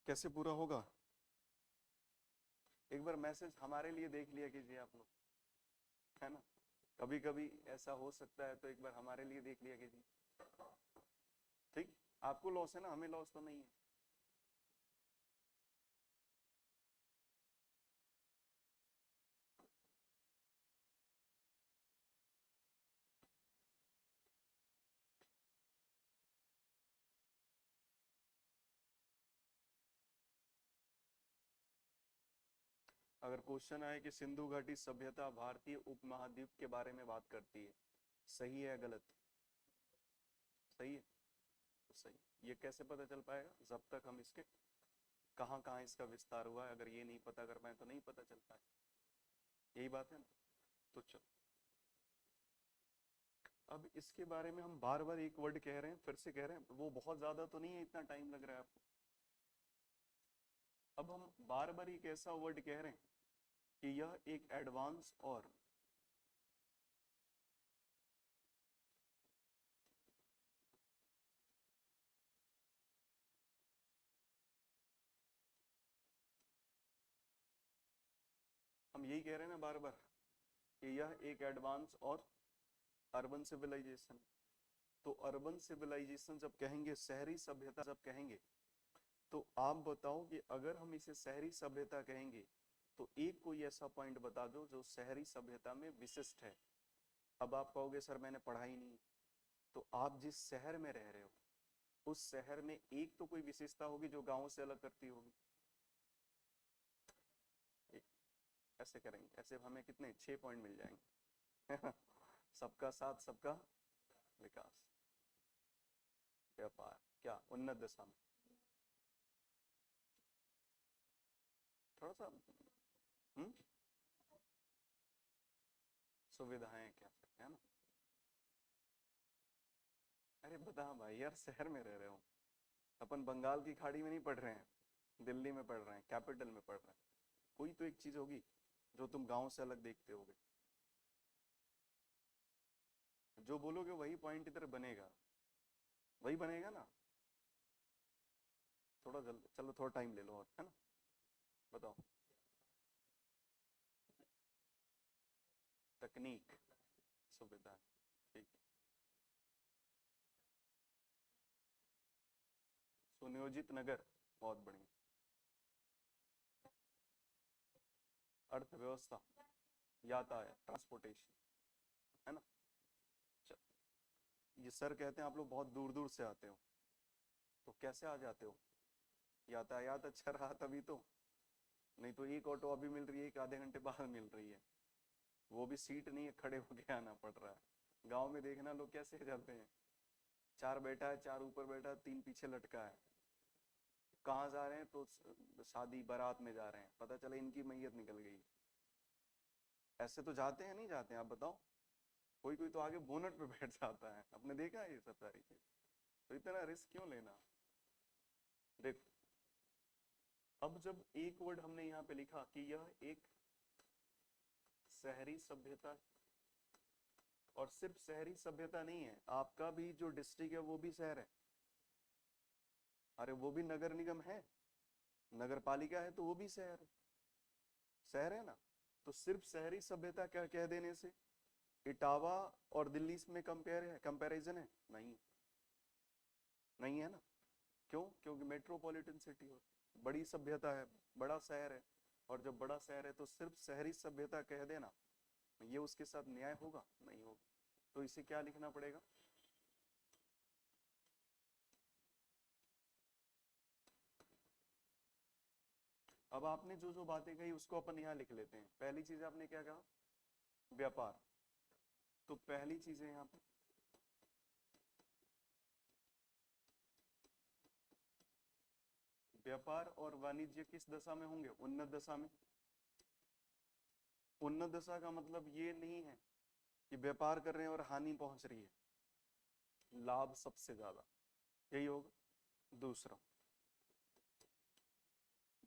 कैसे पूरा होगा? एक बार मैसेज हमारे लिए देख लिया कीजिए आप लोग, है ना? कभी कभी ऐसा हो सकता है, तो एक बार हमारे लिए देख लिया कीजिए, ठीक? आपको लॉस है ना, हमें लॉस तो नहीं है। अगर क्वेश्चन आए कि सिंधु घाटी सभ्यता भारतीय उपमहाद्वीप के बारे में बात करती है, सही है गलत? सही है, तो सही। ये कैसे पता चल पाएगा, जब तक हम इसके कहाँ कहाँ इसका विस्तार हुआ है, अगर ये नहीं पता कर पाए तो नहीं पता चल पाए, यही बात है ना? तो चलो, अब इसके बारे में हम बार बार एक वर्ड कह रहे हैं, फिर से कह रहे हैं, वो बहुत ज्यादा तो नहीं है, इतना टाइम लग रहा है आपको। अब हम बार बार एक ऐसा वर्ड कह रहे हैं कि यह एक एडवांस और हम यही कह रहे हैं ना बार बार कि यह एक एडवांस और अर्बन सिविलाइजेशन। तो अर्बन सिविलाइजेशन जब कहेंगे, शहरी सभ्यता जब कहेंगे, तो आप बताओ कि अगर हम इसे शहरी सभ्यता कहेंगे तो एक कोई ऐसा पॉइंट बता दो जो शहरी सभ्यता में विशिष्ट है। अब आप कहोगे सर मैंने पढ़ा ही नहीं, तो आप जिस शहर में रह रहे हो उस शहर में एक तो कोई विशेषता होगी जो गांव से अलग करती होगी। ऐसे करेंगे, ऐसे हमें कितने 6 पॉइंट मिल जाएंगे। सबका साथ सबका विकास। व्यापार क्या उन्नत दशा में, थोड़ा सा सुविधाएं कह सकते हैं ना। अरे बता भाई यार, शहर में रह रहे हो, अपन बंगाल की खाड़ी में नहीं पढ़ रहे हैं, दिल्ली में पढ़ रहे हैं, कैपिटल में पढ़ रहे हैं। कोई तो एक चीज होगी जो तुम गांव से अलग देखते होगे। जो बोलोगे वही पॉइंट इधर बनेगा, वही बनेगा ना। थोड़ा जल्दी चलो, थोड़ा टाइम ले लो और, है ना। बताओ। तकनीक, सुविधा, ठीक। सुनियोजित नगर, बहुत बढ़िया। अर्थव्यवस्था, यातायात, ट्रांसपोर्टेशन, है ना। ये सर कहते हैं आप लोग बहुत दूर दूर से आते हो, तो कैसे आ जाते हो? यातायात अच्छा रहा तभी तो, नहीं तो एक ऑटो अभी मिल रही है, एक आधे घंटे बाद मिल रही है, वो भी सीट नहीं है, खड़े होके आना पड़ रहा है। गांव में देखना लोग कैसे चलते हैं, 4 बैठा है, 4 ऊपर बैठा है, 3 पीछे लटका है। कहाँ जा रहे हैं? तो शादी बारात में जा रहे हैं, पता चला इनकी मैयत निकल गई। ऐसे तो जाते हैं नहीं जाते हैं, आप बताओ। कोई कोई तो आगे बोनट पे बैठ जाता है, आपने देखा है ये सब सारी चीज। तो इतना रिस्क क्यों लेना? देखो, अब जब एक वर्ड हमने यहाँ पे लिखा कि यह एक शहरी सभ्यता, और सिर्फ शहरी सभ्यता नहीं है, आपका भी जो डिस्ट्रिक्ट है वो भी शहर है। अरे वो भी नगर निगम है, नगर पालिका है, तो वो भी शहर है ना। तो सिर्फ शहरी सभ्यता क्या कह देने से इटावा और दिल्ली में कंपैरिजन है? नहीं, नहीं है ना। क्यों? क्योंकि मेट्रोपॉलिटन सिटी हो, बड़ी सभ्यता है, बड़ा शहर है। और जब बड़ा शहर है तो सिर्फ शहरी सभ्यता कह देना, ये उसके साथ न्याय होगा? नहीं होगा। तो इसे क्या लिखना पड़ेगा? अब आपने जो जो बातें कही उसको अपन यहाँ लिख लेते हैं। पहली चीज आपने क्या कहा? व्यापार। तो पहली चीज है यहाँ पे व्यापार और वाणिज्य किस दशा में होंगे? उन्नत दशा में। उन्नत दशा का मतलब ये नहीं है कि व्यापार कर रहे हैं और हानि पहुंच रही है, लाभ सबसे ज्यादा, यही होगा। दूसरा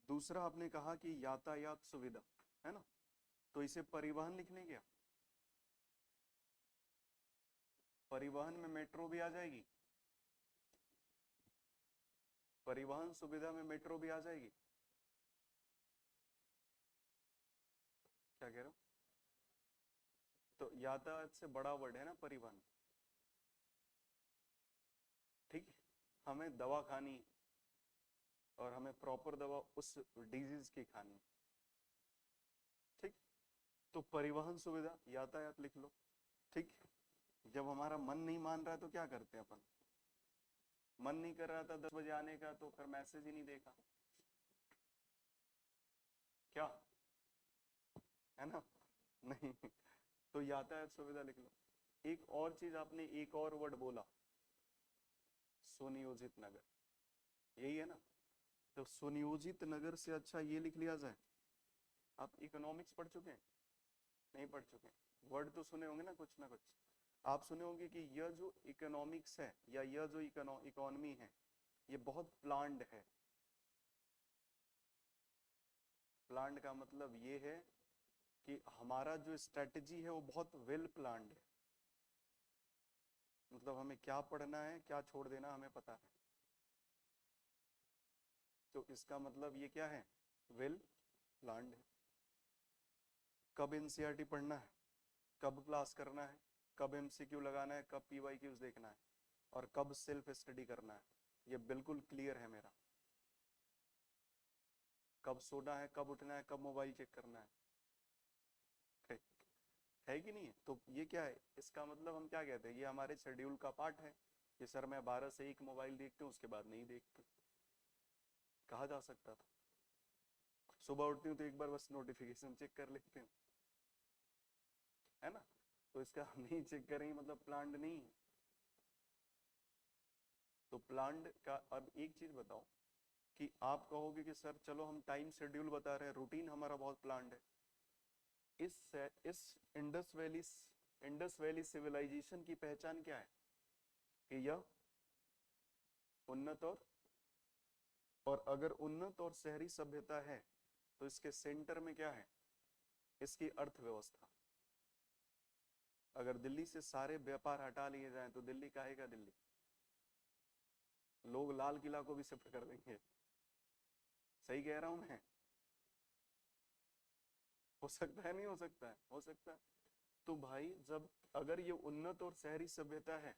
दूसरा आपने कहा कि यातायात सुविधा, है ना। तो इसे परिवहन लिखने क्या? परिवहन में मेट्रो भी आ जाएगी, परिवहन सुविधा में मेट्रो भी आ जाएगी। क्या कह रहे हो? तो यातायात से बड़ा वर्ड है ना परिवहन, ठीक है। हमें दवा खानी और हमें प्रॉपर दवा उस डिजीज की खानी, ठीक। तो परिवहन सुविधा, यातायात लिख लो, ठीक। जब हमारा मन नहीं मान रहा है तो क्या करते हैं अपन? मन नहीं कर रहा था 10 बजे आने का, तो फिर मैसेज ही नहीं देखा, क्या है ना। नहीं, तो यातायात सुविधा लिख लो। एक और चीज आपने एक और वर्ड बोला, सुनियोजित नगर, यही है ना। तो सुनियोजित नगर से अच्छा ये लिख लिया जाए। आप इकोनॉमिक्स पढ़ चुके हैं? नहीं पढ़ चुके? वर्ड तो सुने होंगे ना कुछ ना कुछ। आप सुने होंगे कि यह जो इकोनॉमिक्स है या यह जो इकोनॉमी है, ये बहुत प्लान्ड है। प्लान्ड का मतलब ये है कि हमारा जो स्ट्रेटजी है वो बहुत वेल प्लान्ड है। मतलब हमें क्या पढ़ना है, क्या छोड़ देना, हमें पता है। तो इसका मतलब ये क्या है? वेल प्लान्ड है। कब एनसीईआरटी पढ़ना है, कब क्लास करना है, कब एमसीक्यू लगाना है, कब पीवाईक्यूज देखना है, और कब सेल्फ स्टडी करना है, ये बिल्कुल क्लियर है मेरा। कब सोना है, कब उठना है, कब मोबाइल चेक करना है कि नहीं है? तो ये क्या है? इसका मतलब हम क्या कहते हैं, ये हमारे शेड्यूल का पार्ट है। कि सर मैं 12 से 1 मोबाइल देखते हूँ, उसके बाद नहीं देखते, कहा जा सकता था। सुबह उठती हूँ तो एक बार बस नोटिफिकेशन चेक कर लेते हैं, है ना। तो इसका नहीं चेक करेंगे मतलब प्लांट नहीं है। तो प्लांट का अब एक चीज बताओ कि आप कहोगे कि सर चलो हम टाइम शेड्यूल बता रहे हैं, रूटीन हमारा बहुत प्लान्ड है। इस इंडस वैली सिविलाइजेशन की पहचान क्या है कि यह उन्नत और अगर उन्नत और शहरी सभ्यता है तो इसके सेंटर में क्या है, इसकी अर्थव्यवस्था। अगर दिल्ली से सारे व्यापार हटा लिए जाएं तो दिल्ली काहे का दिल्ली, लोग लाल किला को भी शिफ्ट कर देंगे। सही कह रहा हूं मैं? हो सकता है, नहीं हो सकता है? हो सकता है। तो भाई जब अगर ये उन्नत और शहरी सभ्यता है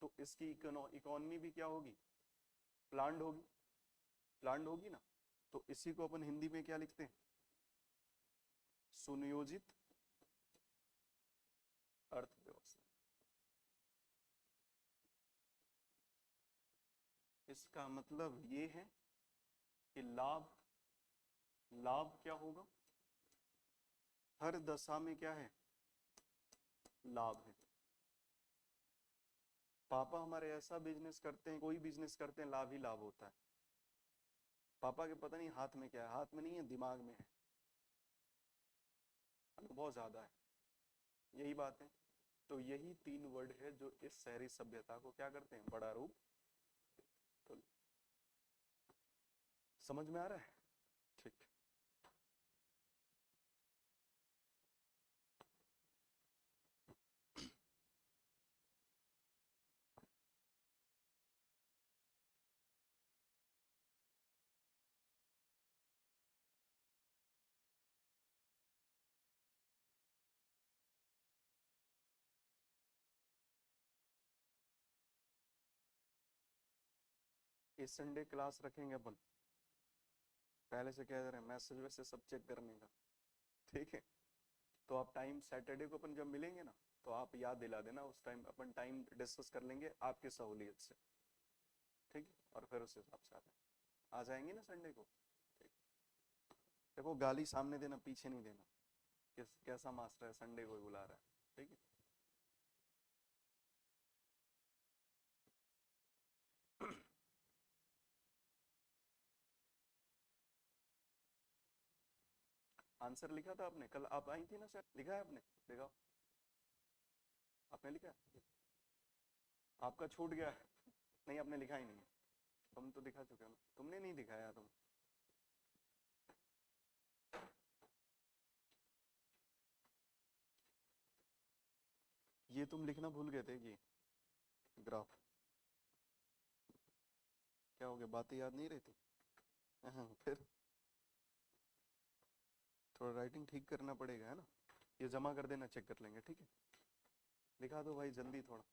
तो इसकी इकोनॉमी भी क्या होगी, प्लान्ड होगी। प्लान्ड होगी ना। तो इसी को अपन हिंदी में क्या लिखते हैं, सुनियोजित अर्थव्यवस्था। इसका मतलब ये है कि लाभ लाभ क्या होगा, हर दशा में क्या है, लाभ है। पापा हमारे ऐसा बिजनेस करते हैं, कोई बिजनेस करते हैं लाभ ही लाभ होता है। पापा के पता नहीं हाथ में क्या है, हाथ में नहीं है, दिमाग में है, अनुभव ज्यादा है, यही बात है। तो यही 3 वर्ड है जो इस शहरी सभ्यता को क्या करते हैं, बड़ा रूप। तो समझ में आ रहा है? ठीक। इस संडे क्लास रखेंगे अपन, पहले से कह रहे हैं, मैसेज वैसे सब चेक करने का, ठीक है। तो आप टाइम सैटरडे को अपन जब मिलेंगे ना तो आप याद दिला देना, उस टाइम अपन टाइम डिस्कस कर लेंगे आपकी सहूलियत से, ठीक है। और फिर उस हिसाब से आ जाएंगे ना संडे को, ठीक। देखो गाली सामने देना, पीछे नहीं देना, कैसा मास्टर है संडे को ही बुला रहा है, ठीक है। आंसर लिखा था आपने कल, आप आई थी ना सर, लिखा है आपने, दिखाओ। आपने लिखा है? आपका छूट गया है? नहीं आपने लिखा ही नहीं है, तुम तो दिखा चुके हो ना, तुमने नहीं दिखाया तुम। ये तुम लिखना भूल गए थे कि ग्राफ, क्या हो गया, बातें याद नहीं रहती? हाँ, फिर थोड़ा राइटिंग ठीक करना पड़ेगा, है ना। ये जमा कर देना, चेक कर लेंगे, ठीक है। दिखा दो भाई जल्दी थोड़ा।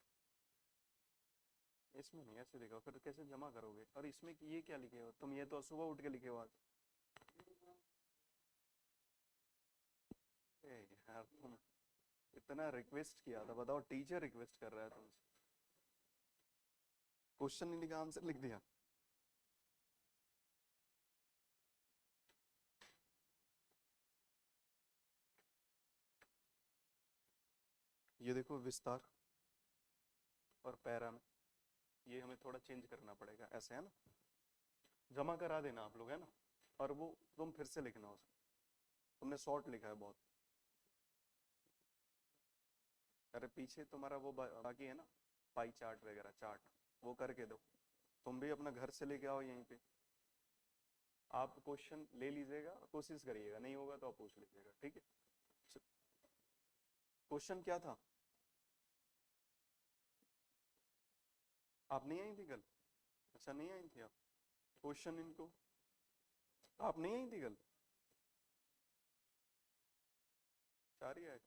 इसमें नहीं, ऐसे दिखाओ, फिर कैसे जमा करोगे। और इसमें कि ये क्या लिखे हो तुम, ये तो सुबह उठ के लिखे हो आज। ए यार तुम इतना रिक्वेस्ट किया था, बताओ टीचर रिक्वेस्ट कर रहा है तुमसे, क्वेश्चन नहीं लिखा, आंसर लिख दिया। ये देखो विस्तार और पैरा में, ये हमें थोड़ा चेंज करना पड़ेगा, ऐसे है ना। जमा करा देना आप लोग, है ना। और वो तुम फिर से लिखना उसको, तुमने शॉर्ट लिखा है बहुत। अरे पीछे तुम्हारा वो बाकी है ना, पाई चार्ट वगैरह चार्ट, वो करके दो। तुम भी अपना घर से लेके आओ यहीं पे, आप क्वेश्चन ले लीजिएगा, कोशिश करिएगा, नहीं होगा तो आप पूछ लीजिएगा, ठीक है। क्वेश्चन क्या था, आप नहीं आई थी कल? अच्छा नहीं आई थी आप। क्वेश्चन इनको, आप नहीं आई थी कल, 4 ही आए।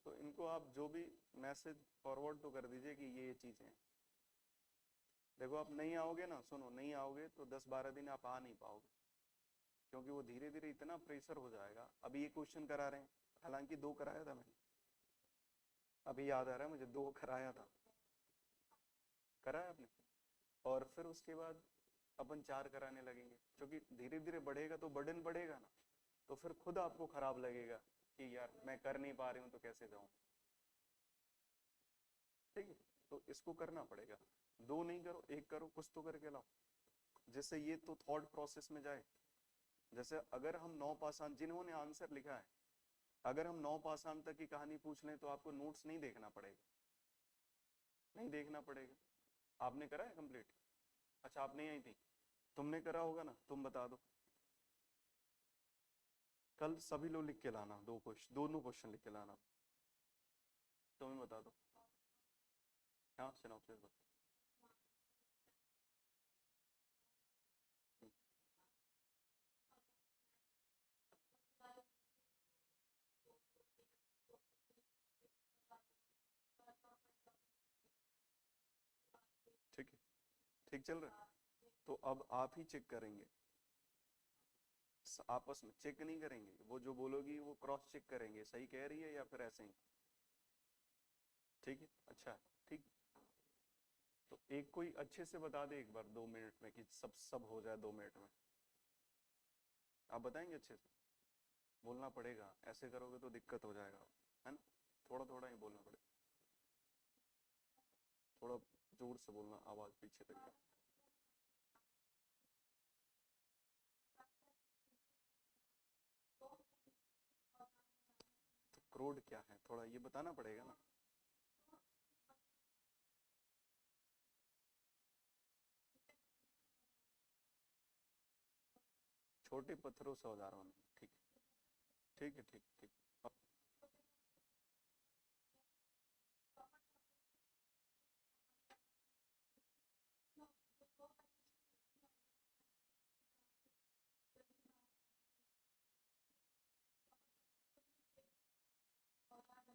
तो इनको आप जो भी मैसेज फॉरवर्ड तो कर दीजिए कि ये चीजें हैं। देखो आप नहीं आओगे ना, सुनो, नहीं आओगे तो 10-12 दिन आप आ नहीं पाओगे, क्योंकि वो धीरे धीरे इतना प्रेशर हो जाएगा। अभी ये क्वेश्चन करा रहे हैं, हालांकि 2 कराया था मैंने, अभी याद आ रहा है मुझे, 2 कराया था। करा है आपने? और फिर उसके बाद अपन 4 कराने लगेंगे, क्योंकि धीरे धीरे बढ़ेगा तो बर्डन बढ़ेगा ना, तो फिर खुद आपको खराब लगेगा कि यार मैं कर नहीं पा रही हूँ तो कैसे जाऊं। ठीक है, तो इसको करना पड़ेगा। 2 नहीं करो, 1 करो, कुछ तो करके लाओ, जिससे ये तो थॉट प्रोसेस में जाए। जैसे अगर हम 9 पाषाण, जिन्होंने आंसर लिखा है, अगर हम 9 पाषाण तक की कहानी पूछ लें तो आपको नोट्स नहीं देखना पड़ेगा, नहीं देखना पड़ेगा। आपने करा है कंप्लीट? अच्छा, आप नहीं आई थी, तुमने करा होगा ना, तुम बता दो। कल सभी लोग लिख के लाना, 2 क्वेश्चन, दोनों क्वेश्चन लिख के लाना। तुम्हें बता दो। हाँ, सिनॉप्सिस बता। ठीक है, ठीक चल रहा है। तो अब आप ही चेक करेंगे, आपस में चेक नहीं करेंगे, वो जो बोलोगी वो क्रॉस चेक करेंगे, सही कह रही है या फिर ऐसे ही। ठीक है, अच्छा है, ठीक। तो एक कोई अच्छे से बता दे एक बार 2 मिनट में, कि सब सब हो जाए 2 मिनट में। आप बताएंगे अच्छे से? बोलना पड़ेगा, ऐसे करोगे तो दिक्कत हो जाएगा, है ना? थोड़ा थोड़ा ही बोलना पड़ेगा, थोड़ा जोर से बोलना, आवाज पीछे तक जाए। तो क्रोड क्या है, थोड़ा ये बताना पड़ेगा ना। छोटे पत्थरों से औजार बनाना, ठीक है, ठीक है, ठीक ठीक।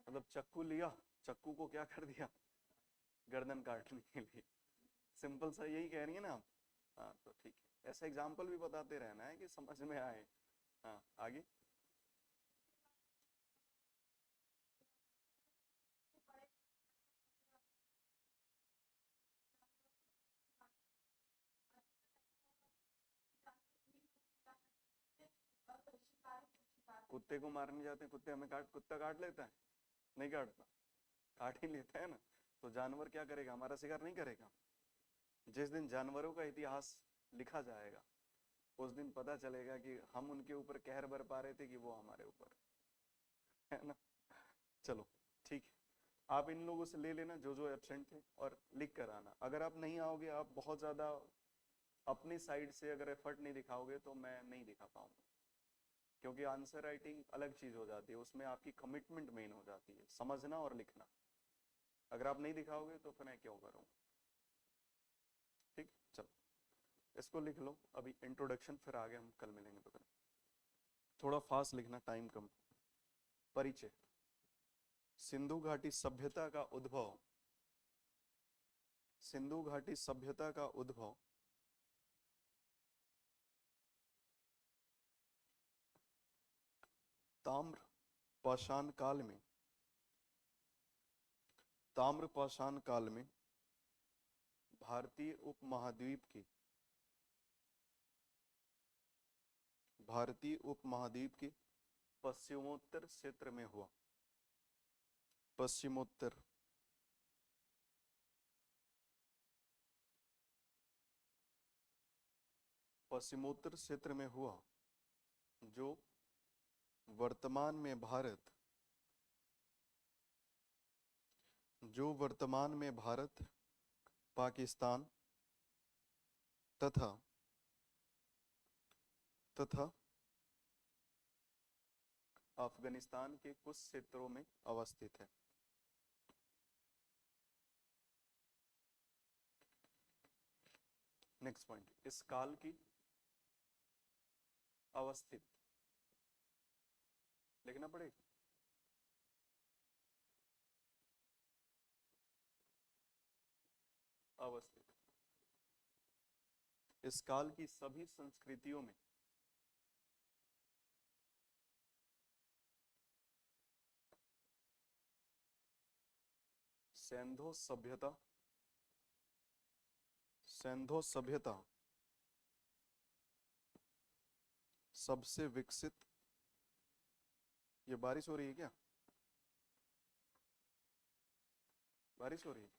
मतलब चाकू लिया, चाकू को क्या कर दिया? गर्दन काटने के लिए। सिंपल सा यही कह रही है ना आप? हाँ, तो ठीक है, ऐसा एग्जाम्पल भी बताते रहना है कि समझ में आए। हाँ, आगे। कुत्ते को मारने जाते हैं, कुत्ते हमें कुत्ता काट लेता है? नहीं काटता, काट ही लेता है ना। तो जानवर क्या करेगा, हमारा शिकार नहीं करेगा? जिस दिन जानवरों का इतिहास लिखा जाएगा, उस दिन पता चलेगा कि हम उनके ऊपर कहर बर पा रहे थे कि वो हमारे ऊपर, है ना? चलो, ठीक है। आप इन लोगों से ले लेना जो जो एब्सेंट थे, और लिख कर आना। अगर आप नहीं आओगे, आप बहुत ज्यादा अपनी साइड से अगर एफर्ट नहीं दिखाओगे तो मैं नहीं दिखा पाऊंगा, क्योंकि आंसर राइटिंग अलग चीज हो जाती है, उसमें आपकी कमिटमेंट मेन हो जाती है, समझना और लिखना। अगर आप नहीं दिखाओगे तो फिर मैं क्यों करूँ? ठीक, चलो, इसको लिख लो अभी, इंट्रोडक्शन, फिर आगे हम कल मिलेंगे तो करें। थोड़ा फास्ट लिखना, टाइम कम। परिचय। सिंधु घाटी सभ्यता का उद्भव। सिंधु घाटी सभ्यता का उद्भव ताम्र पाषाण काल में, ताम्र पाषाण काल में भारतीय उपमहाद्वीप की, भारतीय उपमहाद्वीप के पश्चिमोत्तर क्षेत्र में हुआ। पश्चिमोत्तर, पश्चिमोत्तर क्षेत्र में हुआ, जो वर्तमान में भारत, जो वर्तमान में भारत, पाकिस्तान तथा तथा अफगानिस्तान के कुछ क्षेत्रों में अवस्थित है। नेक्स्ट पॉइंट, इस काल की अवस्थित, लिखना पड़ेगा। अवस्थित, इस काल की सभी संस्कृतियों में सैंधो सभ्यता सैंधो सभ्यता सबसे विकसित, ये बारिश हो रही है क्या? बारिश हो रही है?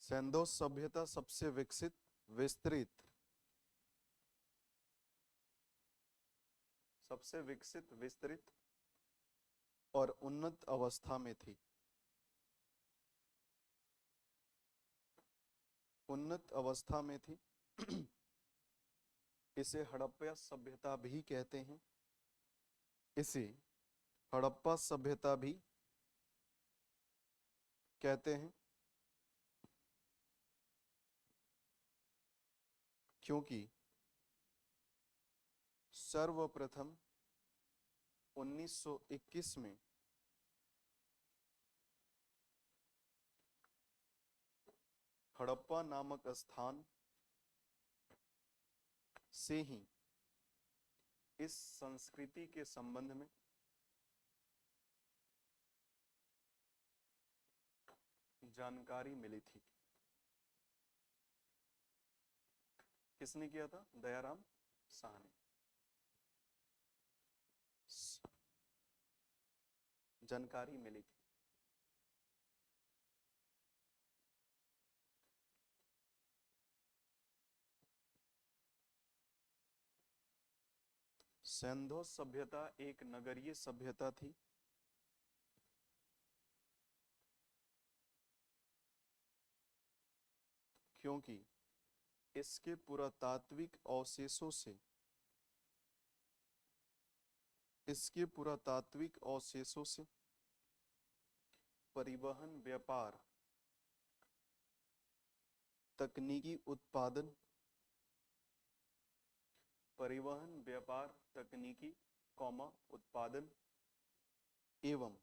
सैंधो सभ्यता सबसे विकसित, विस्तृत, सबसे विकसित, विस्तृत और उन्नत अवस्था में थी। उन्नत अवस्था में थी। इसे हड़प्पा सभ्यता भी कहते हैं। इसे हड़प्पा सभ्यता भी कहते हैं, क्योंकि सर्वप्रथम 1921 में हड़प्पा नामक स्थान से ही इस संस्कृति के संबंध में जानकारी मिली थी। किसने किया था? दयाराम शाह ने। जानकारी मिली थी। सैंधो सभ्यता एक नगरीय सभ्यता थी। क्योंकि इसके पुरातात्विक अवशेषों से परिवहन, व्यापार, तकनीकी उत्पादन, परिवहन, व्यापार, तकनीकी उत्पादन एवं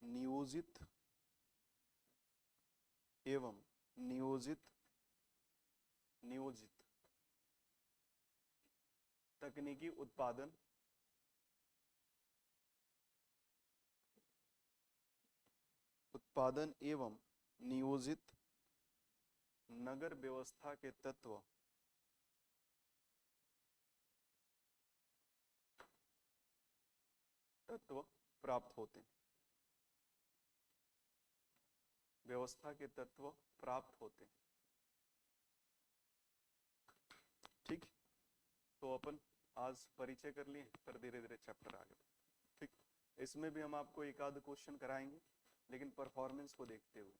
नियोजित तकनीकी उत्पादन एवं नियोजित नगर व्यवस्था के तत्व प्राप्त होते हैं। व्यवस्था के तत्व प्राप्त होते हैं। ठीक, तो अपन आज परिचय कर लिए, फिर धीरे धीरे चैप्टर आगे। ठीक, इसमें भी हम आपको एक आध क्वेश्चन कराएंगे, लेकिन परफॉर्मेंस को देखते हुए।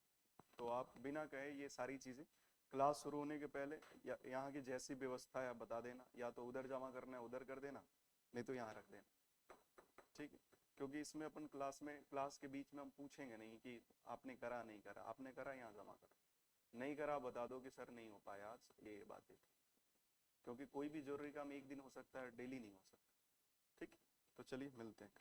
तो आप बिना कहे ये सारी चीजें क्लास शुरू होने के पहले या यहाँ की जैसी व्यवस्था है बता देना, या तो उधर जमा करना है उधर कर देना, नहीं तो यहाँ रख देना। ठीक है, क्योंकि इसमें अपन क्लास के बीच में हम पूछेंगे नहीं कि आपने करा नहीं करा, आपने करा यहाँ जमा करो, नहीं करा बता दो कि सर नहीं हो पाया आज, ये बातें। क्योंकि कोई भी जरूरी काम एक दिन हो सकता है, डेली नहीं हो सकता। ठीक, तो चलिए मिलते हैं।